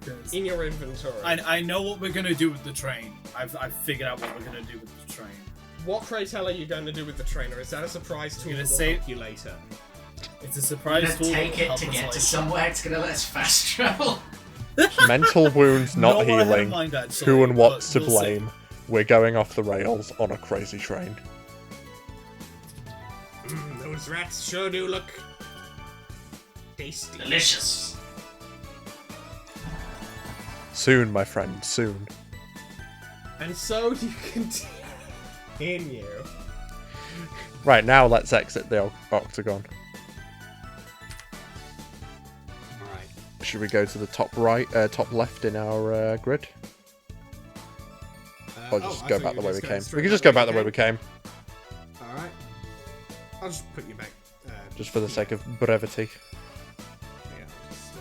'Cause in your inventory. I know what we're gonna do with the train. I've figured out what we're gonna do with the train. What, pray tell, are you going to do with the trainer? Is that a surprise tool gonna that will save- help you later? It's a We're surprise gonna tool. that take will it help to us get to later. somewhere. It's gonna let us fast travel. Mental wounds not No, I had in healing. mind, actually, Who and what's to but we'll see. blame? We're going off the rails on a crazy train. Those rats sure do look tasty. Delicious. Soon, my friend, soon. And so you continue. Right, now let's exit the octagon. Alright. Should we go to the top right, top left in our grid? Or just go back the way we came? We can just go back the way we came, Alright. I'll just put you back. just for the sake of brevity. Yeah, just,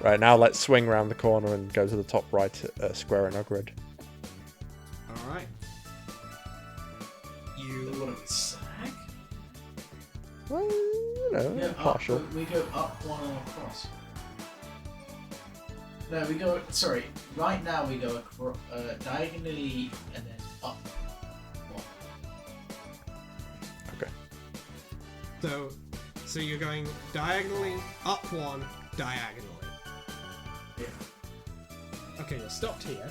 Right, now let's swing round the corner and go to the top right square in our grid. Alright. You. What do we sag? Well, you know, Yeah, partial. Up, we go up one and across. No, we go. Sorry, right now we go diagonally and then up. One. So you're going diagonally, up one, diagonally. Yeah. Okay, you're stopped here.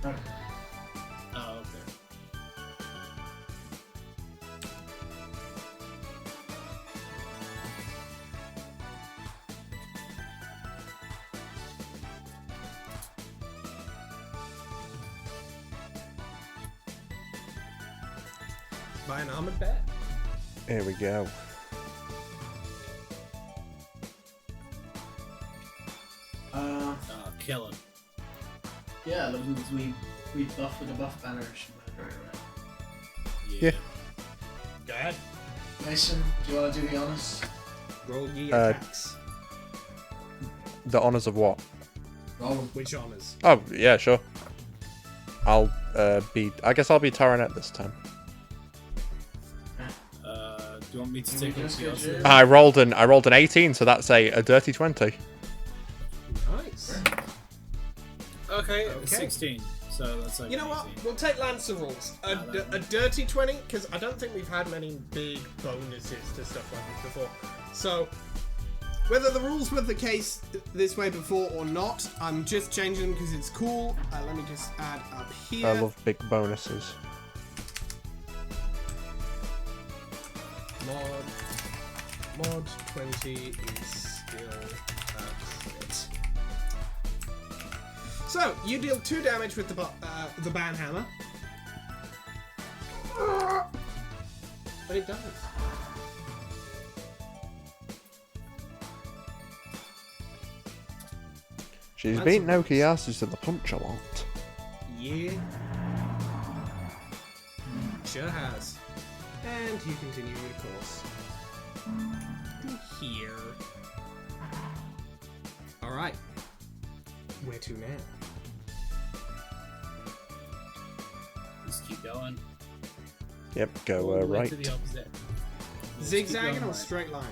Okay. Oh, okay. By an armored bear. Here we go. Oh, kill him. Yeah, look, we buff with a buff banner and should murder it around. Yeah. Go ahead. Mason, do you want to do the honors? Roll ye Uh, attacks. The honours of what? Roll 'em. Which honors? Oh, yeah, sure. I'll I guess I'll be Taranet this time. Do you want me to Can take we up just the go other? to- I rolled an 18, so that's a dirty 20. Nice. Okay, Okay. 16. So that's like You know what? 18. We'll take Lancer rules. A dirty 20, because I don't think we've had many big bonuses to stuff like this before. So, whether the rules were the case this way before or not, I'm just changing them because it's cool. Let me just add up here. I love big bonuses. Mod 20 is still a crit. So, you deal 2 damage with the banhammer. But it does. She's That's beaten a- Okiyasu to the punch a lot. Yeah. Sure has. And you continue your course. To here. Alright. Where to now? Just keep going. Yep, go All the way right. to the opposite. Just keep Zigzagging going or right. straight line?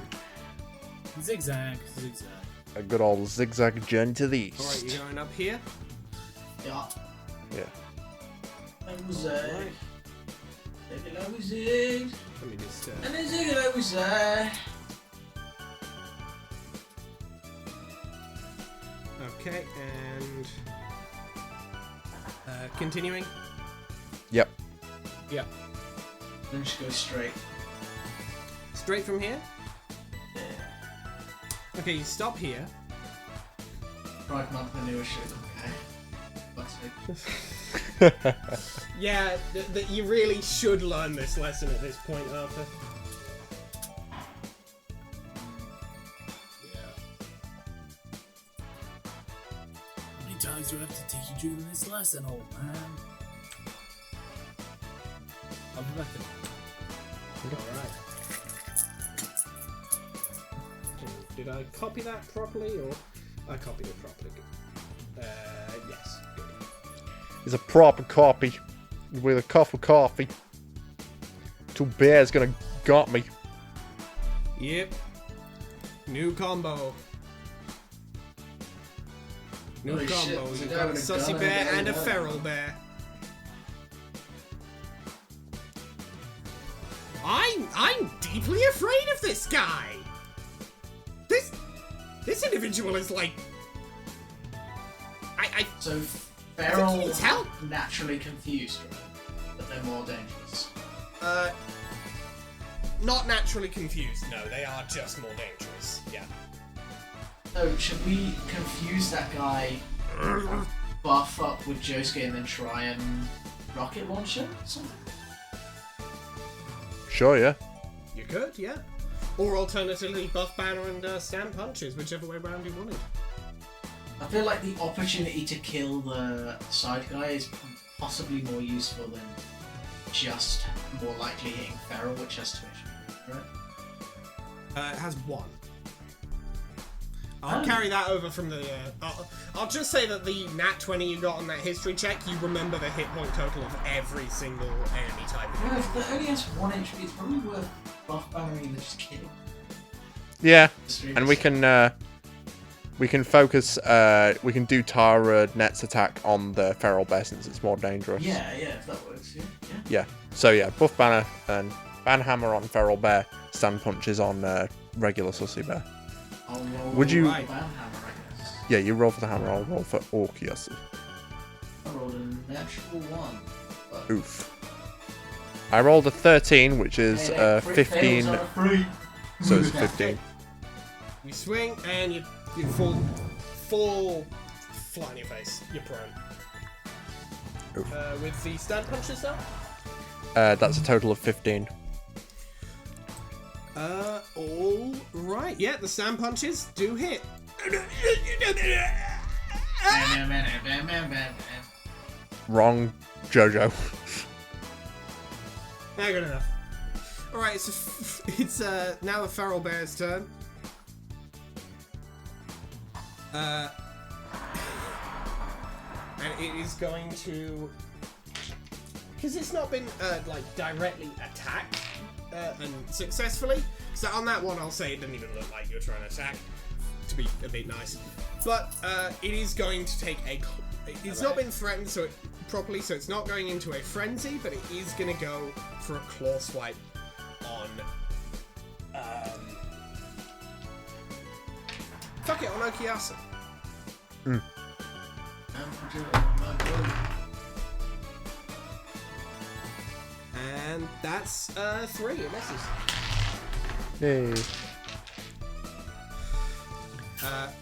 Zigzag, zigzag. A good old zigzag journey to the east. Alright, you're going up here? Yeah. Yeah. Alright. Let me zig. Let me just. And then zig it over there. Okay, and. Continuing? Yep. Yep. Then just go straight. Straight from here? Yeah. Okay, you stop here. Pride month, the newest shit. Okay. Yeah, you really should learn this lesson at this point, Arthur. How many times do I have to teach you this lesson, old man? I'll be back in. Alright. Did I copy that properly, or I copied it properly? Yes. Good. It's a proper copy with a cup of coffee. Too bad it's gonna got me. Yep. New combo. New Holy shit, combo. there's a You've guy got a with a gun sussy and a bear guy and a with a feral bear. I'm deeply afraid of this guy. This individual is like. So Can feral you tell? naturally confused, right? But they're more dangerous. Not naturally confused. No, they are just more dangerous. Yeah. So should we confuse that guy, buff up with Josuke, and then try and rocket launch him? Or something? Sure, yeah. You could, yeah. Or alternatively, buff banner and stand punches, whichever way round you wanted. I feel like the opportunity to kill the side guy is possibly more useful than just more likely hitting feral, which has 2 HP, right? It has 1. I'll carry that over from the. I'll just say that the nat 20 you got on that history check, you remember the hit point total of every single enemy type. Well, if the only has 1 HP, it's probably worth buff bannering and just killing. Yeah, and we can focus. We can do Tara Net's attack on the feral bear since it's more dangerous. Yeah, if that works, yeah. Yeah. So yeah, buff banner and ban hammer on feral bear, stand punches on regular sussy bear. I'll roll Would you- ban hammer, I guess. Yeah, you roll for the hammer. I'll roll for Orkios. I rolled a natural 1. But Oof. I rolled a 13, which is hey, crit 15. fails on a free. So it's 15. You swing and you fall flat on your face. You're prone. Oof. With the stand punches though? That's a total of 15. All right. Yeah, the stand punches do hit. Wrong, Jojo. Good enough. All right, so it's now the feral bear's turn. And it is going to, because it's not been like directly attacked and successfully. So on that one, I'll say it didn't even look like you were trying to attack, to be a bit nice. But it is going to take a. It's not been threatened properly, so it's not going into a frenzy, but it is going to go for a claw swipe on. Fuck it, on Okiyasu. And that's 3. It misses. Yay.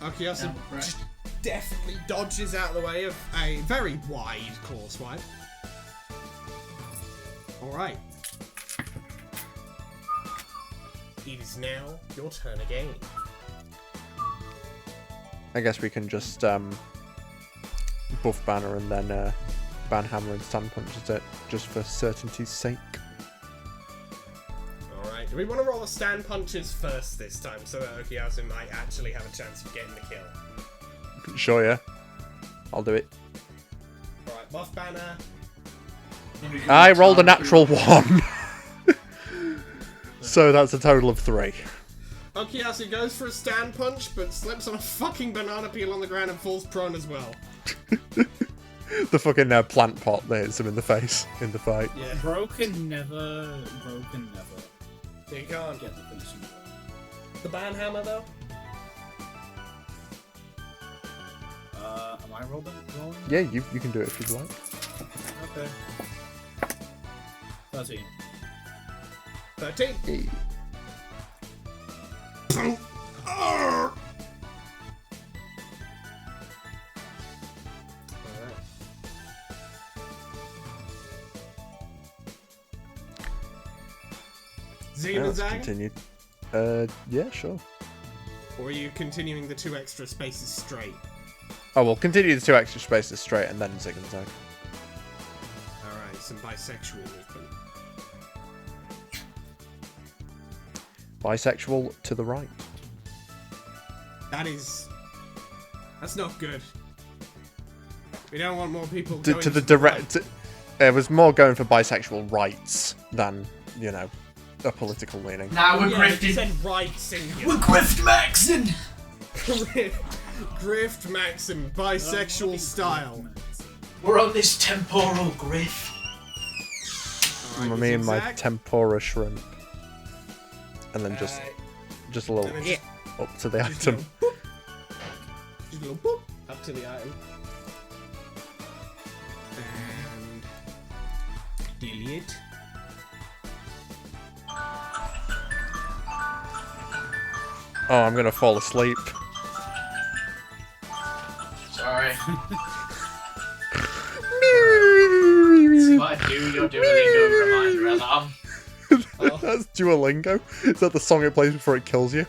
Okiyasu just definitely dodges out of the way of a very wide claw swipe. Alright. It is now your turn again. I guess we can just buff banner and then ban hammer and stand punches it just for certainty's sake. Alright, do we want to roll the stand punches first this time so that Okiyasu might actually have a chance of getting the kill? Sure, yeah. I'll do it. Alright, buff banner. I rolled a natural 1. So that's a total of 3. Okuyasu goes for a stand punch, but slips on a fucking banana peel on the ground and falls prone as well. The fucking plant pot that hits him in the face in the fight. Yeah. Broken never You can't. get the finishing blow. The banhammer, though? Am I rolling? Yeah, you can do it if you'd like. Okay. 13. 13. Hey. Alright. Zing Now and let's Zag? continue. Yeah, sure. Or are you continuing the 2 extra spaces straight? Oh, we'll continue the 2 extra spaces straight and then zig and zag. Alright, some bisexual movement. Bisexual to the right. That's not good. We don't want more people To going the right. direct. It was more going for bisexual rights than, you know, a political leaning. Now we're Yeah, you grifting. said right singular. We're grift maxing. Grift Maxim, bisexual style. We're on this temporal grift. Alright, Me and my zigzag. tempura shrimp. And then just a little and then just- up to the just a item. little boop. Just a little boop up to the item. And delete. Oh, I'm gonna fall asleep. Sorry. It's my do your Duolingo reminder alarm. That's Duolingo. Is that the song it plays before it kills you?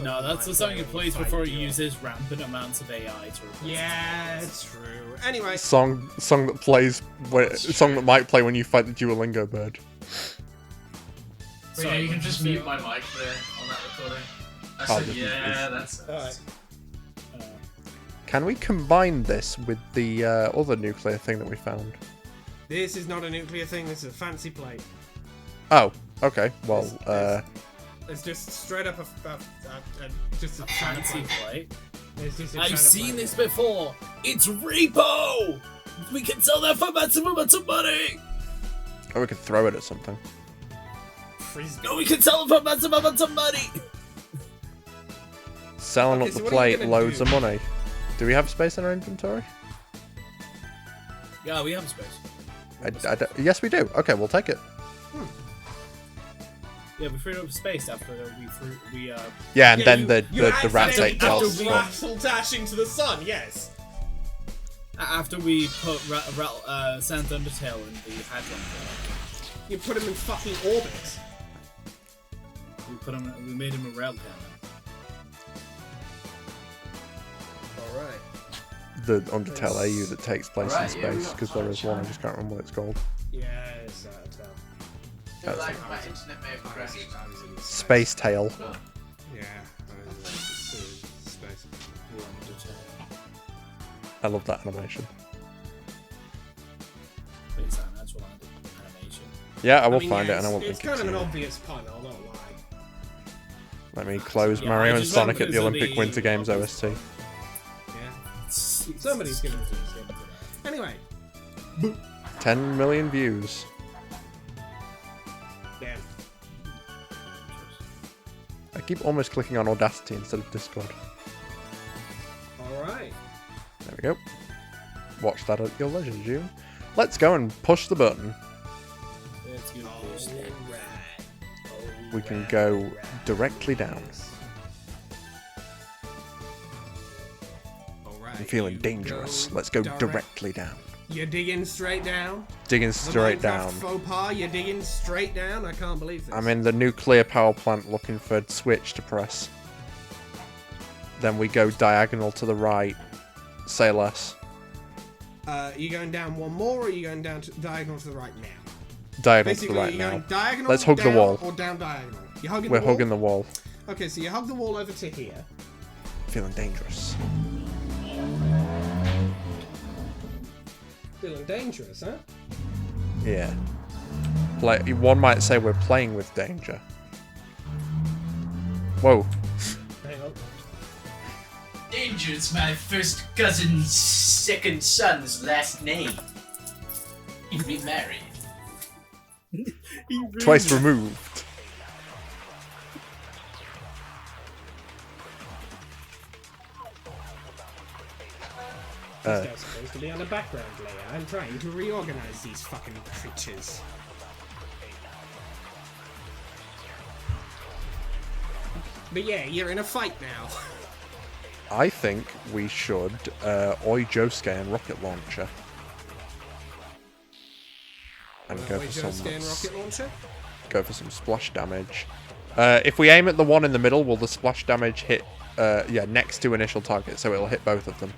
No, that's the song it plays before it uses rampant amounts of AI to replace Yeah, it's true. Anyway, Song that plays song that might play when you fight the Duolingo bird. Wait, yeah, you can just mute my mic there on that recording. I Oh, said, this is- yeah, that's it. alright. Can we combine this with the other nuclear thing that we found? This is not a nuclear thing, this is a fancy plate. Oh, okay. Well, It's just straight up just a fancy plate. plate. It's just a I've China seen plate. this before. It's repo. We can sell that for massive amounts of money. or we could throw it at something. Frisbee. No, we can sell it for massive amounts of money. Selling Okay, up so the what are you plate, gonna loads do? of money. Do we have space in our inventory? Yeah, we have space. Yes, we do. Okay, we'll take it. Yeah, we freed up space after we Yeah, and then you- the you rat accidentally ate Charles' after spot. rattle dashing to the sun, yes. after we put Sans Undertale in the Hadron. You put him in fucking orbit. We made him a rail cannon. Alright. The Undertale AU that takes place in Alright, yeah, we space, got because there is one, I sunshine. just can't remember what it's called. Yes, I feel like my internet may have crashed. Space Tail. Yeah. Space. I love that animation. Please, that's what I did. Animation. Yeah, I will mean, find yeah, it and I will it's link it kind to of an you. obvious pun, I'll not lie. Let me close Yeah, Mario I and just Sonic went at the because of Olympic the Winter Games obvious OST. Yeah. Somebody's gonna do it. Anyway. 10 million views. Damn. I keep almost clicking on Audacity instead of Discord. Alright. There we go. Watch that at your leisure, June. Let's go and push the button. Let's go. We can go directly down. Alright. I'm feeling you dangerous. go Let's go direct- directly down. You're digging straight down? Digging The straight Minecraft down. Faux pas, you're digging straight down? I can't believe this. I'm in the nuclear power plant looking for a switch to press. Then we go diagonal to the right. Say less. Are you going down one more, or are you going down to diagonal to the right now? Diagonal to Basically, the right you're going now. diagonal Let's hug the down wall. or down diagonal. You're hugging We're the wall? hugging the wall. Okay, so you hug the wall over to here. Feeling dangerous. Feeling dangerous, huh? Yeah. One might say we're playing with danger. Whoa. Hang on. Danger's my first cousin's second son's last name. He's remarried. Twice removed. This guy's supposed to be on a background layer. I'm trying to reorganize these fucking creatures. But yeah, you're in a fight now. I think we should Oi Josuke and Rocket Launcher. And go for some rocket launcher? go for some splash damage. If we aim at the one in the middle, will the splash damage hit next to initial target, so it'll hit both of them.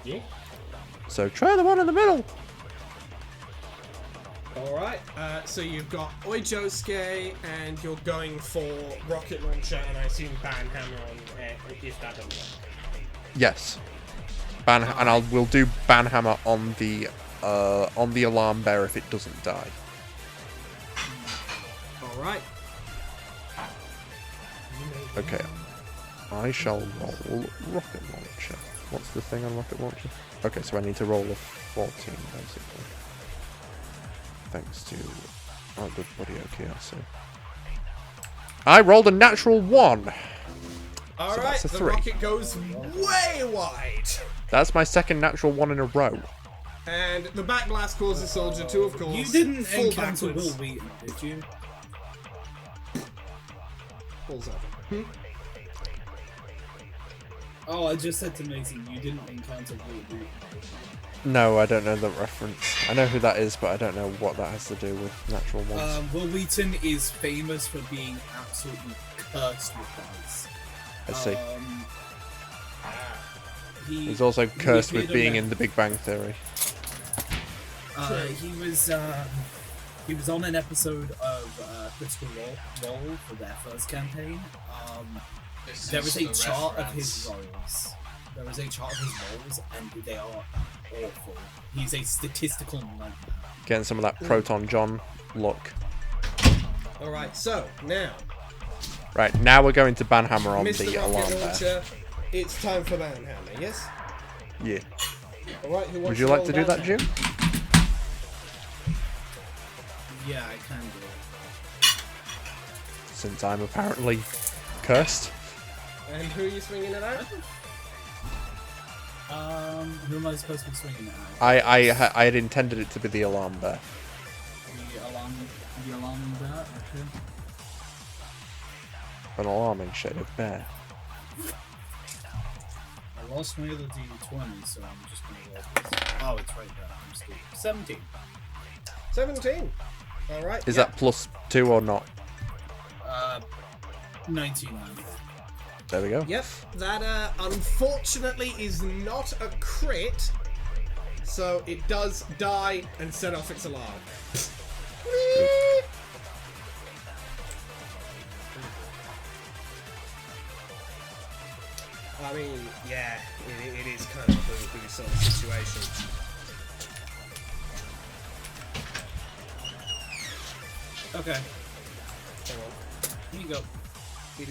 Yeah. So try the one in the middle. Alright, so you've got Oi Josuke and you're going for rocket launcher and I assume Banhammer on if that doesn't work. Yes. And we'll do Banhammer on the alarm bear if it doesn't die. Alright. Okay. I shall roll rocket launcher. What's the thing on rocket launcher? Okay, so I need to roll a 14 basically. Thanks to our good buddy Okiyasu. I rolled a natural 1. Alright, that's a the 3. rocket goes way wide. That's my second natural 1 in a row. And the backblast causes Soldier to, of course, You didn't fall encounter backwards. Will Wheaton, did you? Falls over. Oh, I just said to Mason, you didn't encounter Will Wheaton. No, I don't know the reference. I know who that is, but I don't know what that has to do with natural ones. Will Wheaton is famous for being absolutely cursed with dice. I see. He's He's also cursed with appeared being on in The Big Bang Theory. He was on an episode of Critical Role for their first campaign. There is a chart of his roles. There is a chart of his roles, and they are awful. He's a statistical nightmare. Getting some of that Proton John look. Alright, so, now, Right, now we're going to Banhammer on Mr. the alarm Rocket there. Launcher, it's time for Banhammer, yes? Yeah. Alright, who wants Would you like roll to do that, Banhammer? Jim? Yeah, I can do it. Since I'm apparently cursed. And who are you swinging it at? Who am I supposed to be swinging it at? I had intended it to be the alarm bear. The alarm there? Okay. An alarming shade of bear. I lost my other D20, so I'm just gonna roll this. Oh, it's right there. I'm still 17. 17. Alright. Is that +2 or not? 19. There we go. Yep, that unfortunately is not a crit, so it does die and set off its alarm. I mean, yeah, it is kind of a boo-hoo sort of situation. Okay, Hang on. here you go. It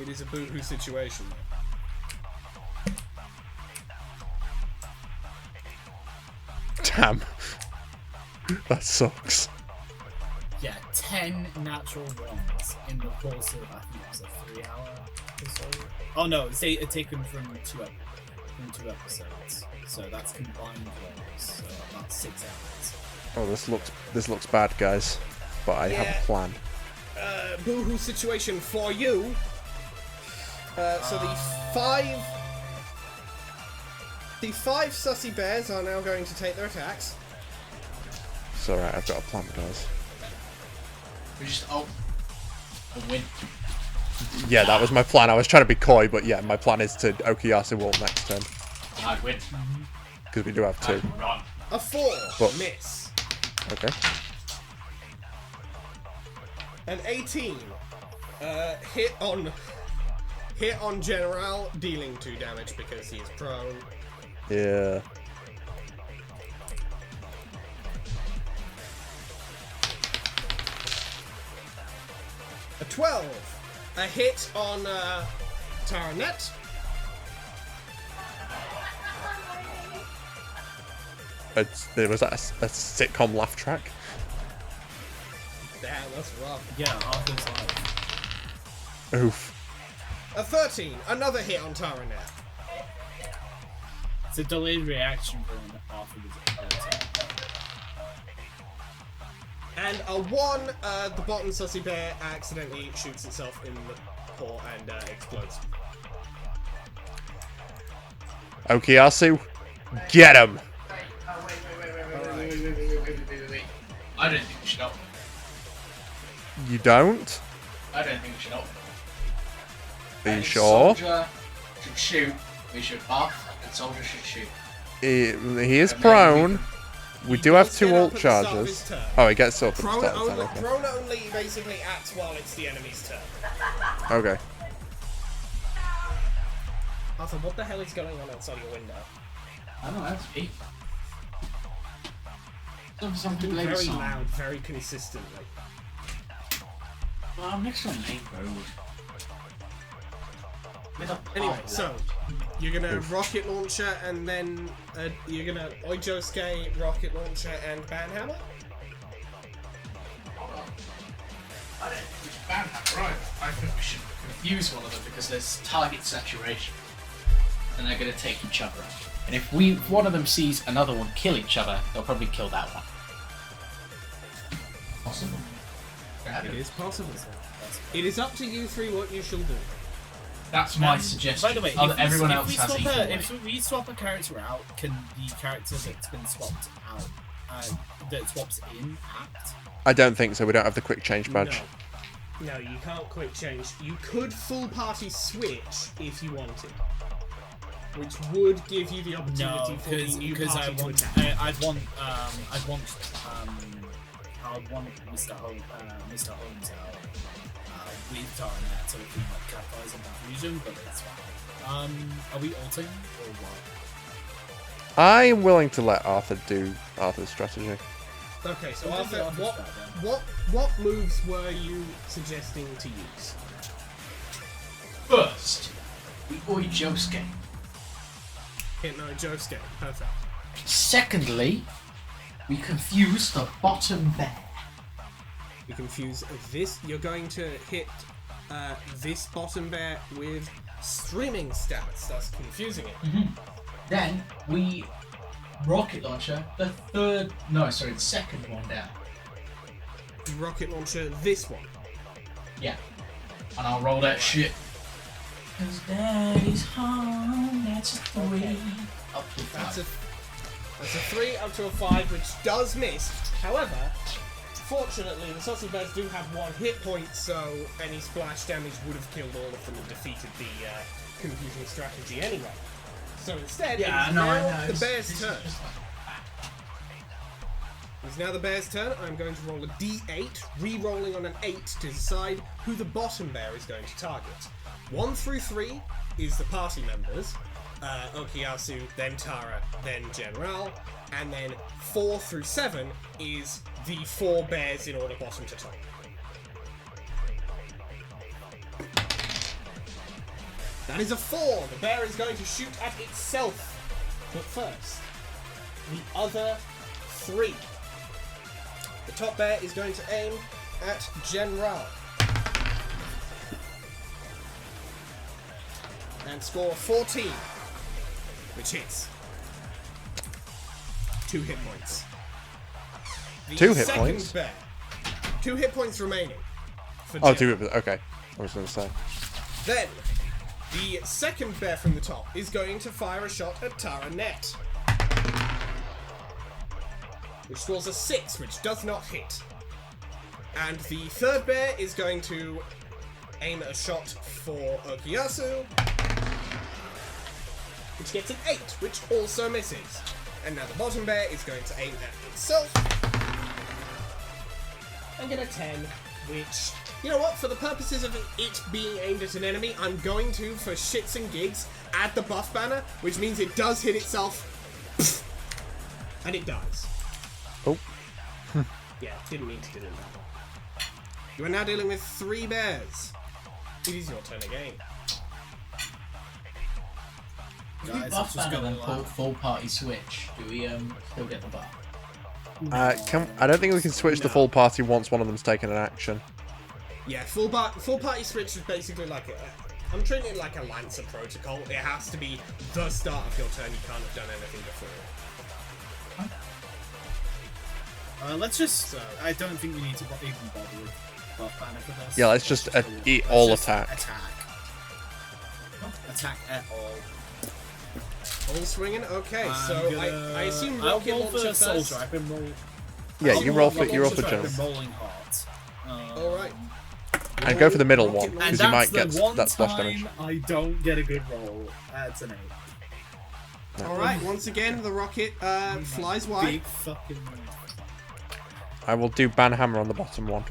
is a boo-hoo situation. Damn. That sucks. Yeah, 10 natural ones in the course of, I think it was a 3-hour episode. Oh no, it's taken from two episodes. So that's combined rolls, so about 6 hours. Oh, this looks bad, guys. But I have a plan. Boo-hoo situation for you. So the five sussy bears are now going to take their attacks. It's alright, I've got a plan, guys. We just a win. Yeah, that was my plan. I was trying to be coy, but yeah, my plan is to Okuyasu Wall next turn. I win. Because we do have 2. Run. A 4 But- miss. Okay. An 18 hit on General, dealing 2 damage because he is prone. Yeah. A 12. A hit on Taranet. Was that a sitcom laugh track? Damn, that's rough. Yeah, Arthur's life. Oof. A 13. Another hit on Taranet. It's a delayed reaction from Arthur was ability. And a 1. The bottom sussy bear accidentally shoots itself in the paw and explodes. Okiyasu, get him! Wait. I don't think we should help. You don't? I don't think we should help. Are you Any sure? Soldier should shoot. We should buff, and soldier should shoot. He is And maybe prone. We He do have does 2 get up ult at the start of his charges. turn. Oh, he gets up at the Prone start of the only, turn. prone only basically acts while it's the enemy's turn. Okay. Arthur, what the hell is going on outside your window? I don't know, that's me. Some people Very song. loud, very consistently. Well, I'm next to a main road. With a Anyway, pipe. so you're gonna rocket launcher and then you're gonna Oijosuke, rocket launcher and banhammer. I don't think we should ban that, right? I think we should confuse one of them because there's target saturation. And they're going to take each other out. And if one of them sees another one kill each other, they'll probably kill that one. Possible. It is possible. It is up to you three what you shall do. That's my suggestion. By the way, Everyone if else we has swap equal weight. if we swap a character out, can the character that's been swapped out, that swaps in, act? I don't think so. We don't have the quick change badge. No, you can't quick change. You could full party switch if you wanted, which would give you the opportunity for the new party to attack. I'd want Mr. Holmes out with Taranet so we can like capitalize on that region, but it's fine. Are we ulting or what? I am willing to let Arthur do Arthur's strategy. Okay, so We'll do Arthur, the Arthur strat then. what moves were you suggesting to use? First, we Oijosuke. Hit no Josuke. Perfect. Secondly, we confuse the bottom bear. You confuse this. You're going to hit this bottom bear with streaming stats, thus confusing it. Then we rocket launcher the second one down. Rocket launcher this one. Yeah. And I'll roll that shit. Cause daddy's home, that's a 3. Up to 5. That's a 3 up to a 5, which does miss. However, fortunately, the Saucy Bears do have 1 hit point, so any splash damage would have killed all of them and defeated the confusing strategy anyway. So instead, it's now the bear's turn. It's now the bear's turn. I'm going to roll a d8, re-rolling on an 8 to decide who the bottom bear is going to target. 1 through 3 is the party members, Okuyasu, then Tara, then General, and then 4 through 7 is the 4 bears in order bottom to top. That is a 4. The bear is going to shoot at itself. But first, the other 3. The top bear is going to aim at General. And score 14. Which hits. 2 hit points. The 2 hit second points? bear. 2 hit points remaining. For Oh, General. 2 hit. Okay. I was going to say. Then, the second bear from the top is going to fire a shot at Taranet. Which scores a 6, which does not hit. And the third bear is going to aim a shot for Okuyasu, which gets an 8, which also misses. And now the bottom bear is going to aim at itself and get a 10, which, you know what, for the purposes of it being aimed at an enemy, I'm going to, for shits and gigs, add the buff banner, which means it does hit itself, and it dies. Oh. Yeah, didn't mean to do that. You are now dealing with 3 bears. It is your turn again. Guys, Buff it's just banner going then pull full party switch. Do we still get the buff? I don't think we can switch the full party once one of them's taken an action. Yeah, full party switch is basically like I'm treating it like a Lancer protocol. It has to be the start of your turn. You can't have done anything before. Let's just. I don't think we need to even bother with buff banner for this. Yeah, let's just eat Let's all just attack. Attack at all. All swinging. Okay, so I assume I'll rocket roll launcher for soldier. first. I've been rolling. Yeah, you roll for Soldier, I've general. been rolling hard. All right. And go for the middle one, Rocket because And you might that's get the one that splash damage. time I don't get a good roll. That's an 8. All right. Once again, the rocket flies wide. Big fucking. I will do Banhammer on the bottom one.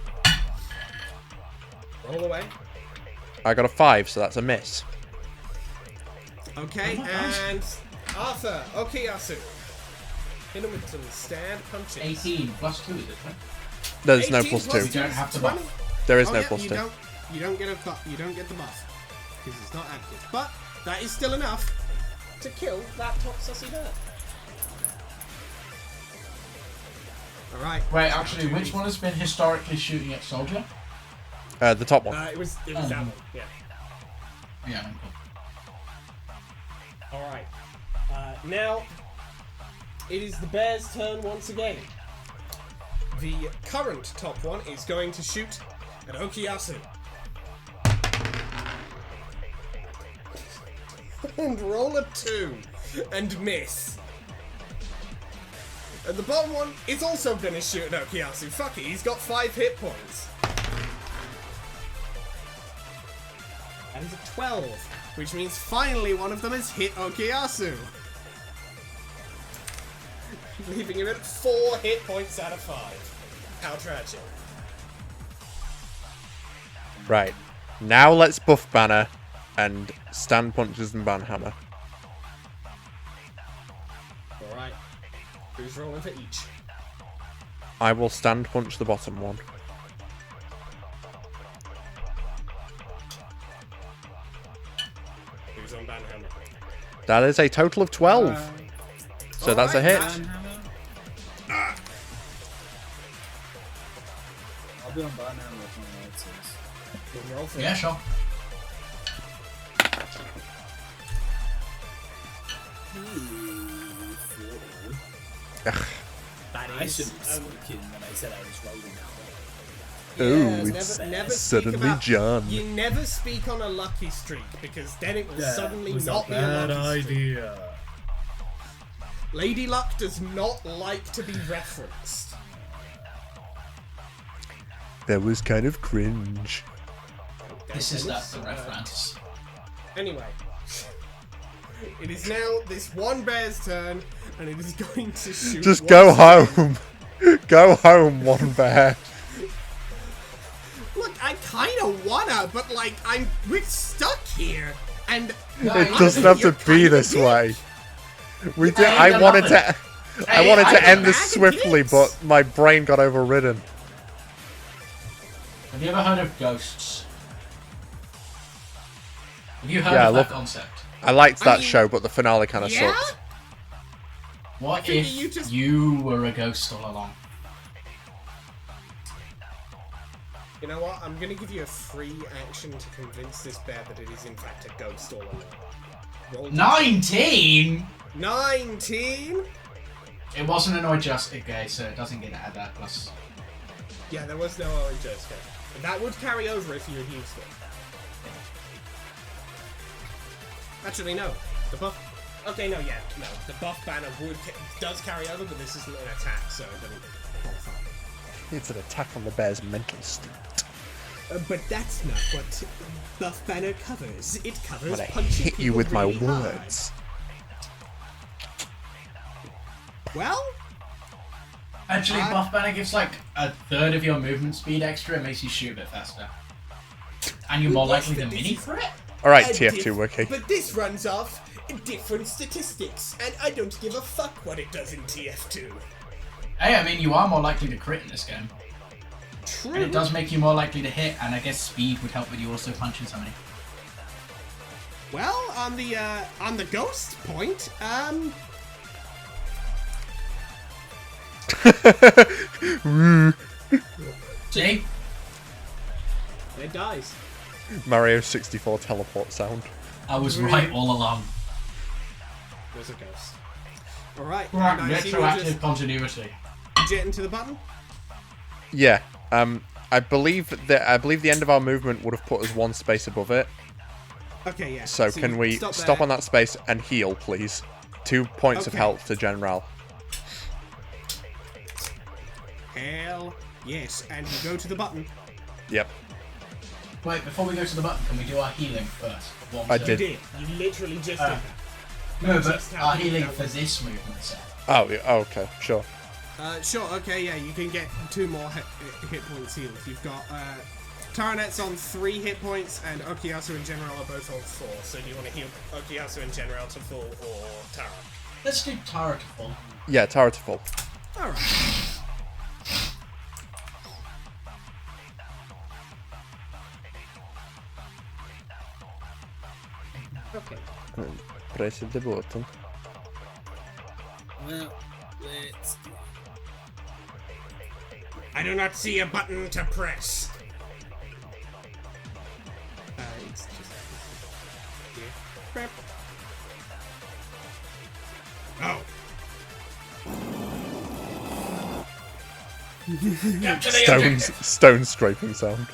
Roll away. I got a 5, so that's a miss. Okay, and Arthur Okuyasu. Hit him with some stand punches. 18 plus 2 is it? Right? There's no 18 plus 2. We don't have to 20. buff. There is Oh, no yeah, plus you 2. don't get a buff. You don't get the buff because it's not active. But that is still enough to kill that top sussy bird. All right. Wait, actually, which one has been historically shooting at soldier? The top one. It was that one. Yeah. Yeah. All right. Now it is the bear's turn once again. The current top one is going to shoot at Okuyasu. And roll a 2 and miss. And the bottom one is also going to shoot at Okuyasu. Fuck it, he's got 5 hit points. That is a 12, which means finally one of them has hit Okuyasu. Leaving him at 4 hit points out of 5. How tragic. Right. Now let's buff Banner and stand punches and Banhammer. Alright. Who's rolling for each? I will stand punch the bottom one. Who's on Banhammer? That is a total of 12. So that's a hit. I'll be on Banhammer with my notes. We'll roll for Yeah, it. sure. That I is, should have spoken when I said I was rolling out. Ooh, yeah, it's never suddenly speak about, John. You never speak on a lucky streak because then it will suddenly was not a be a bad lucky streak. idea. Lady Luck does not like to be referenced. That was kind of cringe. This is that the reference. Anyway, it is now this one bear's turn, and it is going to shoot. Just once go again. home. Go home, one bear. Look, I kind of wanna, but like we're stuck here, and It doesn't have to you're be kind of this a way. We did. Hey, I you're wanted nothing. to. I wanted to end this bad swiftly, kids. but my brain got overridden. Have you ever heard of ghosts? Have you heard Yeah, of look- that concept? I liked that mean, show, but the finale kind of yeah? sucked. What figure if you just- you were a ghost all along? You know what? I'm gonna give you a free action to convince this bear that it is in fact a ghost all along. Roll 19? 19. It wasn't an adjust, okay, so it doesn't get at that plus. Yeah, there was no orange Joe's code. And that would carry over if you had used it. Actually, no. The buff. Okay, no, yeah, no. The buff banner does carry over, but this isn't an attack, so it doesn't qualify. It's an attack on the bear's mental state. But that's not what buff banner covers. It covers I'm gonna punching hit you people with my really hard. words. Well, Actually, buff banner gives like a third of your movement speed extra. It makes you shoot a bit faster. And you're more Yes, likely to but this mini is- for it? Alright, a TF2 Wiki. But this runs off different statistics, and I don't give a fuck what it does in TF2. Hey, I mean, you are more likely to crit in this game. True. And it does make you more likely to hit, and I guess speed would help with you also punching somebody. Well, on the ghost point, See? it dies. Mario 64 teleport sound. I was right all along. There's a ghost. Alright, Right, and I assume you retroactive just continuity. jet into the button? Yeah. I believe the end of our movement would have put us one space above it. Okay, yeah. So you can we stop stop on that space and heal, please? 2 points of Okay. health to General. Hell yes, and you go to the button. Yep. Wait, before we go to the button, can we do our healing first? I You did. did. You literally just did that. No, but Just how our you healing know for it. this movement set. Oh, yeah, okay, sure. Sure, okay, yeah, you can get 2 more hit points healed. You've got, Taranet's on 3 hit points, and Okuyasu and General are both on 4. So do you want to heal Okuyasu and General to full, or Tara? Let's do Tara to full. Yeah, Tara to full. Alright. Okay. Press the button. Well, let's go. I do not see a button to press. It's just here. Oh. Capture the objective. Stone scraping sound.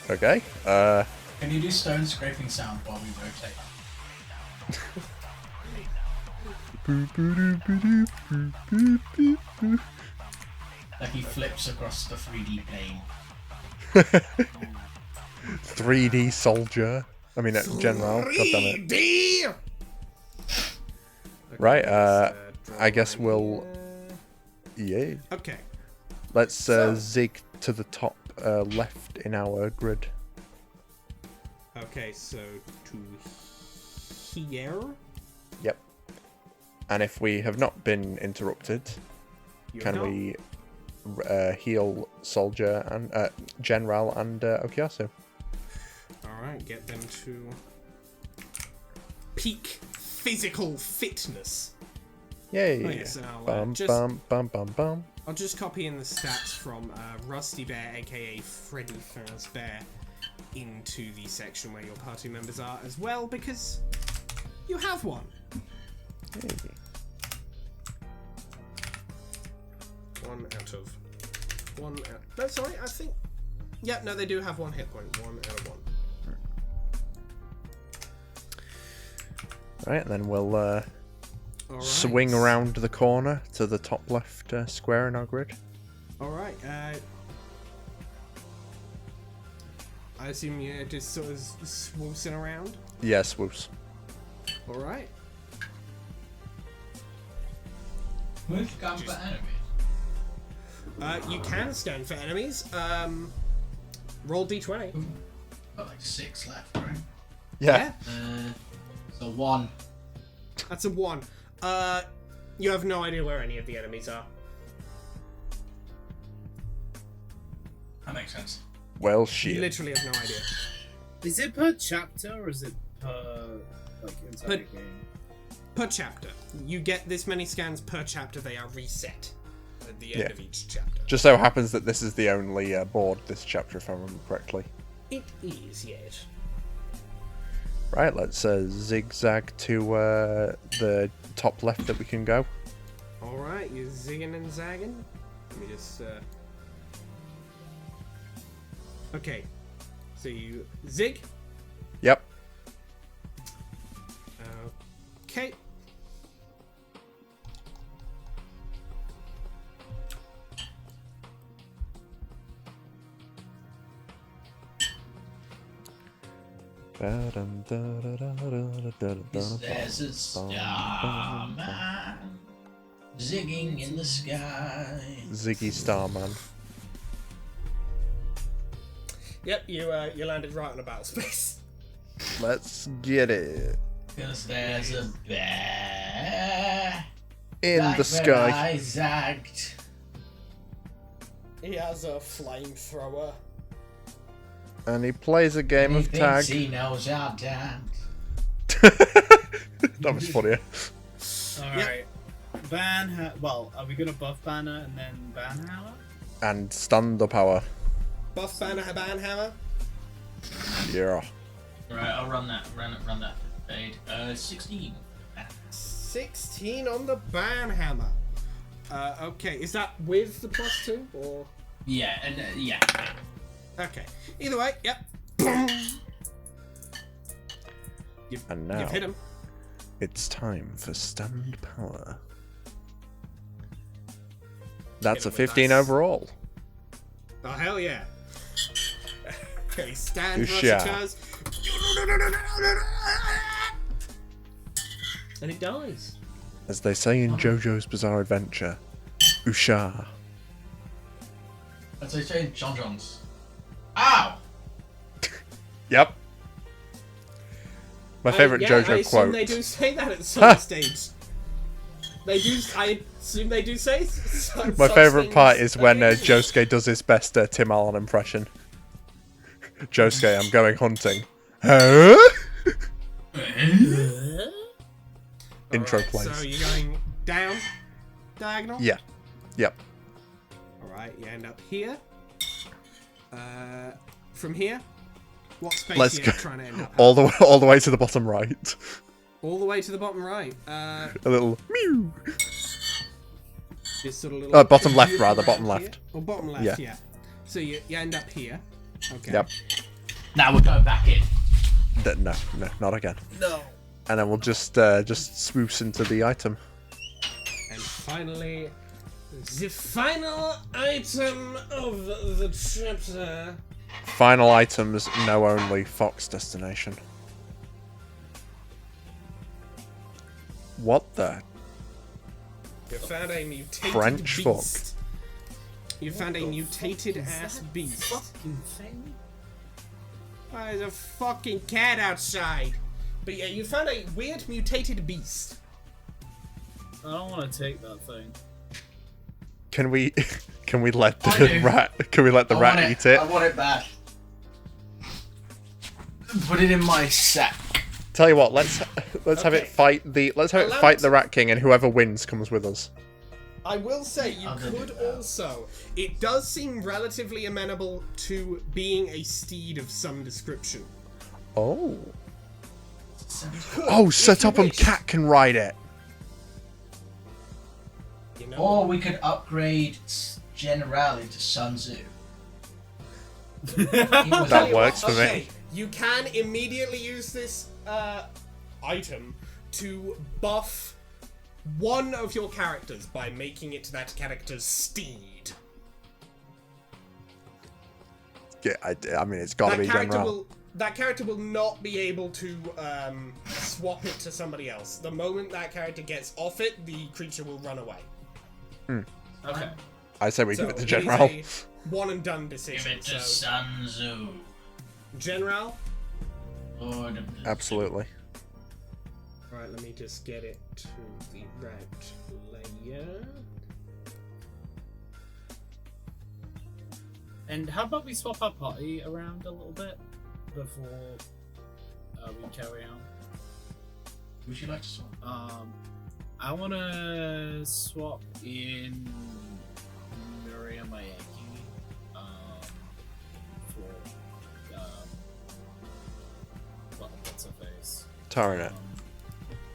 Okay. Can you do stone scraping sound while we rotate? Like he flips across the 3D plane. 3D soldier. I mean, General. God damn it. 3D! Right. I guess we'll. Yeah. Okay. Let's So- zig to the top left in our grid. Okay, so to here. Yep. And if we have not been interrupted, You can know. we heal Soldier and General and Okuyasu? Alright, get them to peak physical fitness. Yay! Oh, yes, and I'll, bum, just- bum bum bum bum. I'll just copy in the stats from Rusty Bear, aka Freddy Fazbear, into the section where your party members are as well, because you have one. Yay. 1 out of 1 out. No, sorry, I think. Yeah, no, they do have 1 hit point. 1 out of 1. Right, and then we'll Alright. swing around the corner to the top left square in our grid. Alright, I assume you're just sort of swoosing around. Yeah, swoops. Alright. Move gun for enemies. You can scan for enemies. Roll d20. Got like 6 left, right? Yeah. So 1. That's a 1. You have no idea where any of the enemies are. That makes sense. Well, You shit. literally have no idea. Is it per chapter or is it per like entire Per- game? Per chapter. You get this many scans per chapter, they are reset at the end Yeah. of each chapter. Just so happens that this is the only board this chapter, if I remember correctly. It is, yet. Right, let's zigzag to the top left that we can go. Alright, you're zigging and zagging. Let me just, Okay. So you zig. Yep. Okay. There's a starman zigging in the sky. Ziggy Starman. Yep, you landed right on about space. Let's get it. Because there's a bear in Back the sky. where I zagged. He has a flamethrower. And he plays a game He of tag. thinks he knows our dance. That was funnier. Alright. Well, are we gonna buff Banner and then Banhammer? And stun the power. Buff Banner Banhammer. Yeah. Right, I'll run that fade. 16. 16 on the Banhammer. Okay, is that with the +2 or? Yeah, and yeah. Okay. Either way, yep. And now You've hit him. it's time for stunned power. That's a Hit him with 15 dice. overall. Oh hell yeah. Okay, stand Usha. versus and it dies. As they say in JoJo's Bizarre Adventure, Usha. That's what they say in John John's. Ow! Yep. My favourite Yeah, JoJo I assume quote. they do say that at some stage. They do. I assume they do say. My favourite part is when Josuke does his best Tim Allen impression. Josuke, I'm going hunting. Huh? Intro Alright, plays. So you're going down, diagonal. Yeah. Yep. All right, you end up here. From here, what space Let's are you go. trying to end up? All the way to the bottom right. All the way to the bottom right. A little mew. This sort of little. Bottom left, around rather, bottom here. left. Or bottom left, Yeah. yeah. So you end up here. Okay. Yep. Now we're going back in. No, not again. No. And then we'll just swoosh into the item. And finally, the final item of the chapter. Final items, no only Fox destination. What the? You found a mutated French beast. You found a mutated ass beast. Fucking thing. Oh, there's a fucking cat outside. But yeah, you found a weird mutated beast. I don't want to take that thing. Can we let I the do. rat? Can we let the I rat want eat it? I want it back. Put it in my sack. Tell you what, let's have Okay. it fight the Allow fight it the to- Rat King, and whoever wins comes with us. I will say you Other could than that. also. It does seem relatively amenable to being a steed of some description. Oh. You could, Oh, if set you up and wish. Cat can ride it. You know, Or we could upgrade General into Sun Tzu. That works for me. okay, you can immediately use this item to buff one of your characters by making it that character's steed. Yeah, I mean it's got to be General. That character will not be able to swap it to somebody else. The moment that character gets off it, the creature will run away. Okay. I say we So give it to is General. a one and done Give decision. it to So Sun Tzu. General. Lord of the- Absolutely. Right, let me just get it to the right layer. And how about we swap our party around a little bit before we carry on? Would you like to swap? I want to swap in Miria Mayeki for what's her face? Taranet.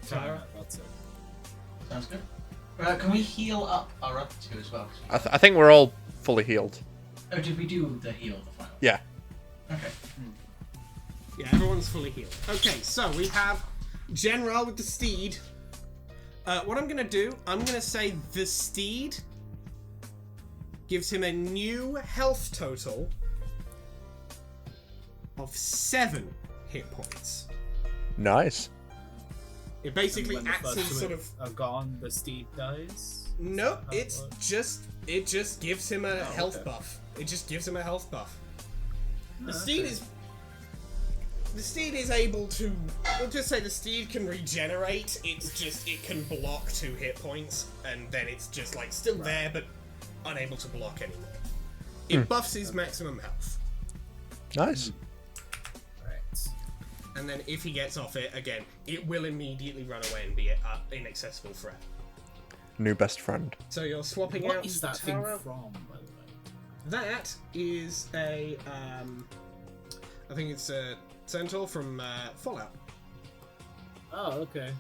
Tara? That's it. Sounds good. Can we heal up our other two as well? I think we're all fully healed. Oh, did we do the heal the final? Yeah. Okay. Yeah, everyone's fully healed. Okay, so we have General with the steed. What I'm gonna do, I'm gonna say the steed gives him a new health total of 7 hit points. Nice. It basically When the acts first as two sort of are gone, the steed dies. no, How it it's works? it just gives him a health okay. buff. It just gives him a health buff. The Oh, steed okay. is The steed is able to. We'll just say the steed can regenerate. It's just it can block 2 hit points, and then it's just like still there but unable to block anymore. It buffs his maximum health. Nice. Right. And then if he gets off it again, it will immediately run away and be inaccessible forever. New best friend. So you're swapping What out is that thing Tara. from, by the way? That is a I think it's a centaur from Fallout. Oh, okay.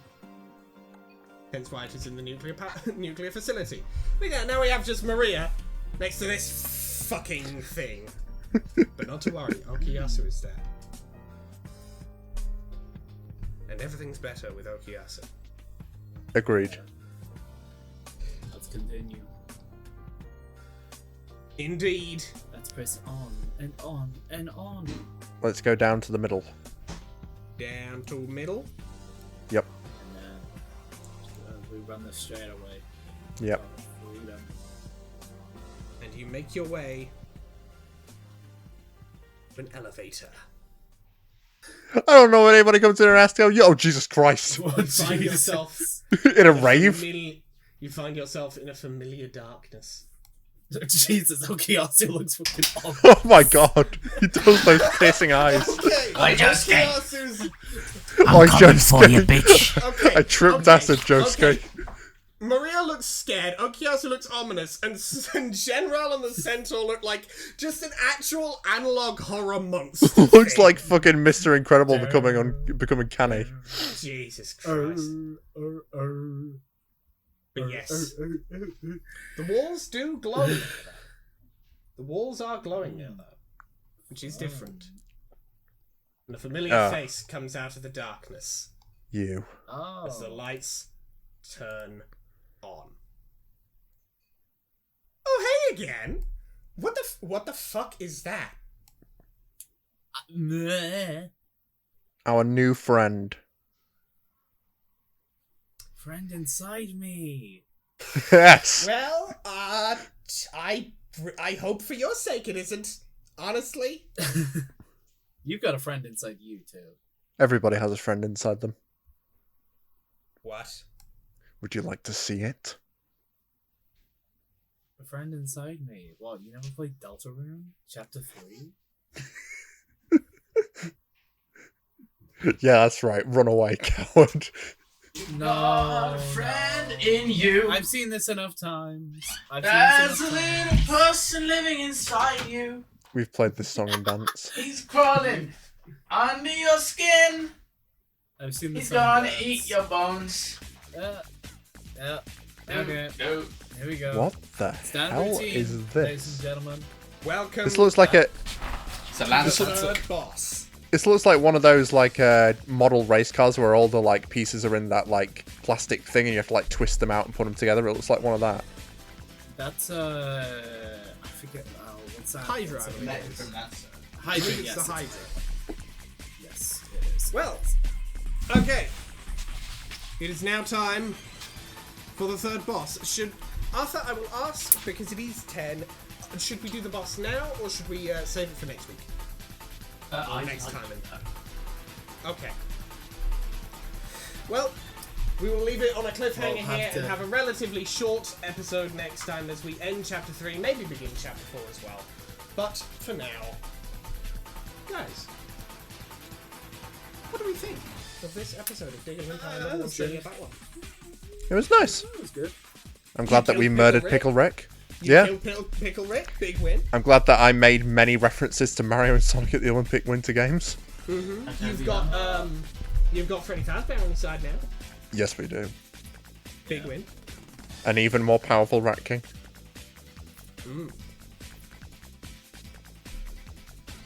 Hence why it is in the nuclear facility. But yeah, now we have just Maria next to this fucking thing. But not to worry, Okuyasu is there. And everything's better with Okuyasu. Agreed. Let's continue. Indeed. Let's press on and on and on. Let's go down to the middle. Down to middle. Yep. And then we run this straight away. Yep. Oh, freedom. And you make your way to an elevator. I don't know when anybody comes in and asks, "Oh, Jesus Christ!" Oh, You find Jesus. yourself In a rave. You find yourself in a familiar darkness. Jesus, Okuyasu looks fucking awful. Oh my god. He does those piercing eyes. Okay. Oi, Josuke. Okuyasu's- Oi, coming for you, Josuke. bitch. Okay. I tripped okay, acid, Josuke. okay. Maria looks scared, Okuyasu looks ominous, and General and the Centaur look like just an actual analog horror monster. Looks thing. like fucking Mr. Incredible becoming canny. Jesus Christ. But yes, the walls do glow now, though. The walls are glowing now, though, which is different. And a familiar face comes out of the darkness You. as the Oh. lights turn on. Oh, hey again! What the fuck is that? Meh. Our new friend. Friend inside me. Yes. Well, I hope for your sake it isn't. Honestly. You've got a friend inside you too. Everybody has a friend inside them. What? Would you like to see it? A friend inside me. What? You never played Deltarune? Chapter 3? Yeah, that's right. Run away, coward. Got a friend in you. I've seen this enough times. There's a little person living inside you. We've played this song and dance. He's crawling under your skin. I've seen this He's gonna eat your bones. Yeah. Okay. Go. Here we go. What the Standard hell routine, is ladies this? and gentlemen. Welcome. This looks like a. It's a to lancer. the third boss. This looks like one of those like model race cars where all the like pieces are in that like plastic thing and you have to like twist them out and put them together. It looks like one of that. That's I forget. What's that? Hydra, What's I it? believe. Met from that, sir. Hydra. It's Yes. the it's Hydra. Yes, it is. Well, okay. It is now time for the third boss. Arthur, I will ask, because it is 10, should we do the boss now, or should we save it for next week? Next time. Okay. Well, we will leave it on a cliffhanger We'll have here and to- have a relatively short episode next time as we end Chapter 3, maybe begin Chapter 4 as well. But for now, guys, what do we think of this episode of Digginrinpa and I'll show you about one? It was nice. That was good. I'm glad that we killed murdered Pickle Pickle Rick. You Yeah. killed Pickle Rick, big win. I'm glad that I made many references to Mario and Sonic at the Olympic Winter Games. You've got Freddy Fazbear on the side now. Yes, we do. Big win. An even more powerful Rat King.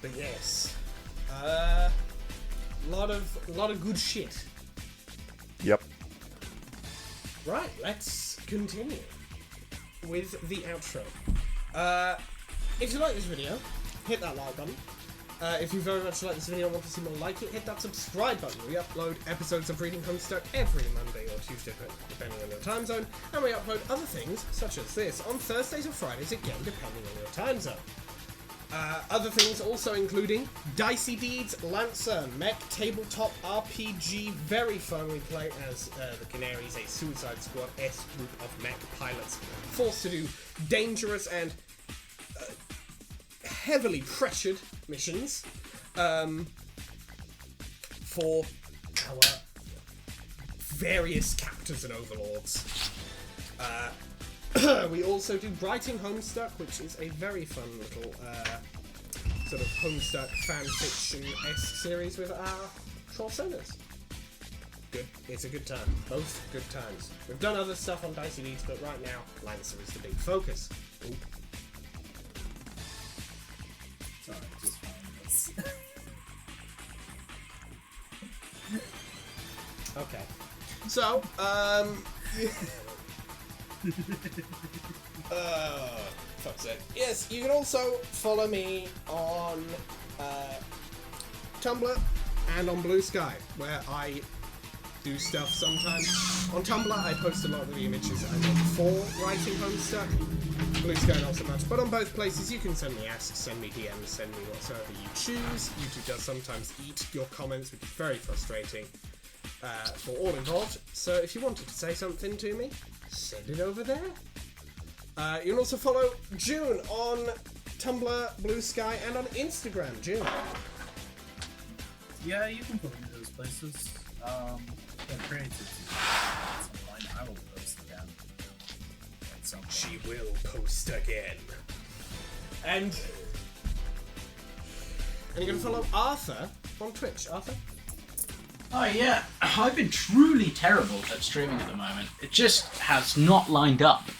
But yes, lot of good shit. Yep. Right, let's continue with the outro. If you like this video, hit that like button. If you very much like this video and want to see more like it, hit that subscribe button. We upload episodes of Reading Homestuck every Monday or Tuesday, depending on your time zone, and we upload other things, such as this, on Thursdays or Fridays, again, depending on your time zone. Other things also including Dicey Deeds, Lancer, Mech Tabletop RPG, very fun. We play as the Canaries, a Suicide Squad-esque group of mech pilots forced to do dangerous and heavily pressured missions for our various captors and overlords. We also do Writing Homestuck, which is a very fun little sort of Homestuck fanfiction-esque series with our Trollsoners. Good. It's a good time. Both good times. We've done other stuff on Dicey Deeds, but right now, Lancer is the big focus. Ooh. Sorry, just found this. Okay. So, fuck's sake. Yes, you can also follow me on Tumblr and on Blue Sky, where I do stuff sometimes. On Tumblr, I post a lot of the images I make for Writing Homestuck. Blue Sky not so much, but on both places you can send me asks, send me DMs, send me whatsoever you choose. YouTube does sometimes eat your comments, which is very frustrating for all involved. So if you wanted to say something to me, send it over there. You can also follow June on Tumblr, Blue Sky, and on Instagram. June. Yeah, you can put them in those places. They're created. I will post again. At some point. She will post again. And you can follow Arthur on Twitch. Arthur? Oh yeah, I've been truly terrible at streaming at the moment. It just has not lined up.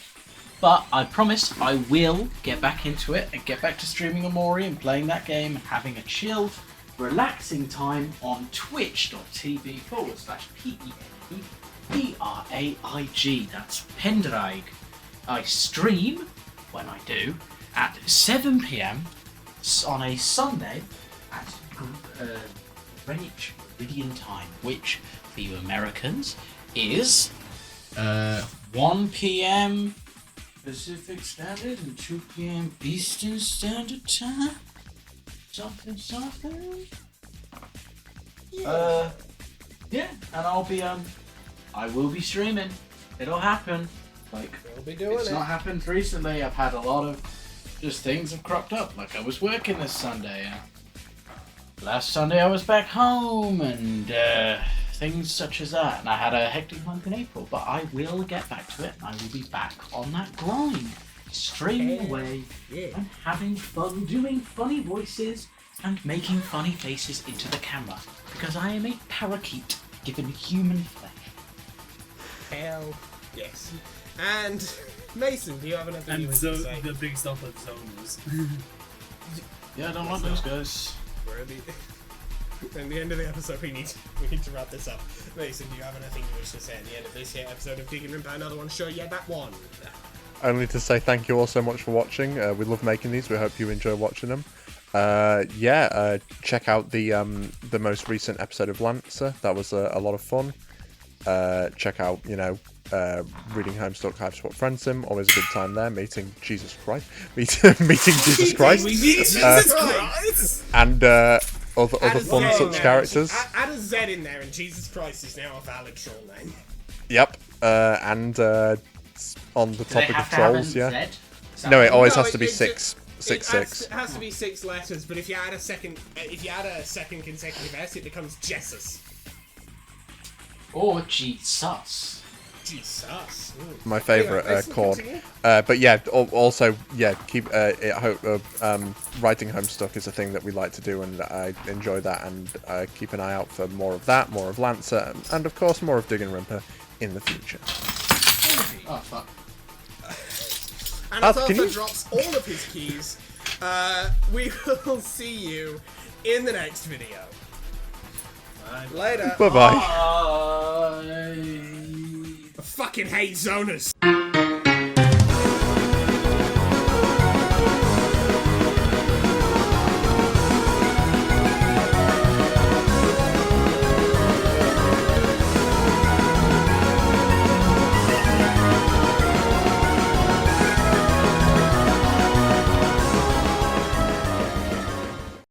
But I promise I will get back into it and get back to streaming Amori and playing that game and having a chilled, relaxing time on twitch.tv/PENDRAIG. That's Pendraig. I stream, when I do, at 7 PM on a Sunday at Greenwich Meridian Time, which for you Americans is 1 PM Pacific Standard and 2 PM Eastern Standard Time. Something. Yeah. Yeah, and I will be streaming. It'll happen. Like, We'll be doing it's it. not happened recently. I've had a lot of just things have cropped up. Like I was working this Sunday. Last Sunday I was back home and things such as that. And I had a hectic month in April, but I will get back to it. And I will be back on that grind, streaming away and having fun, doing funny voices and making funny faces into the camera. Because I am a parakeet given human flesh. Hell yes. And Mason, do you have anything you And want to say? the big stuff with zoners. Yeah, I don't like those guys. We're at the end of the episode. We need to wrap this up. Mason, do you have anything you wish to say at the end of this here episode of Digginrinpa? Another one? Sure, yeah, that one. Only to say thank you all so much for watching. We love making these. We hope you enjoy watching them. Check out the most recent episode of Lancer. That was a lot of fun. Check out, reading Homestuck, Hypespot Friendsim. Always a good time there. Meeting Jesus Christ. Meeting Jesus Christ. Jesus Christ! And other fun such characters. Add a Z in there, and Jesus Christ is now a valid troll name. Yep. And on the topic of trolls, yeah. Z? No, it always No, has to be it- six. It has to be 6 letters, but if you add a second consecutive S, it becomes Jesus. Or Jesus. Jesus. Ooh. My favourite Anyway, Mason, chord. continue. But yeah, also keep. I hope writing Homestuck is a thing that we like to do, and I enjoy that. And keep an eye out for more of that, more of Lancer, and of course more of Digginrinpa in the future. Oh, fuck. And as can Arthur you- drops all of his keys, we will see you in the next video. Later. Bye bye. Bye. I fucking hate zoners.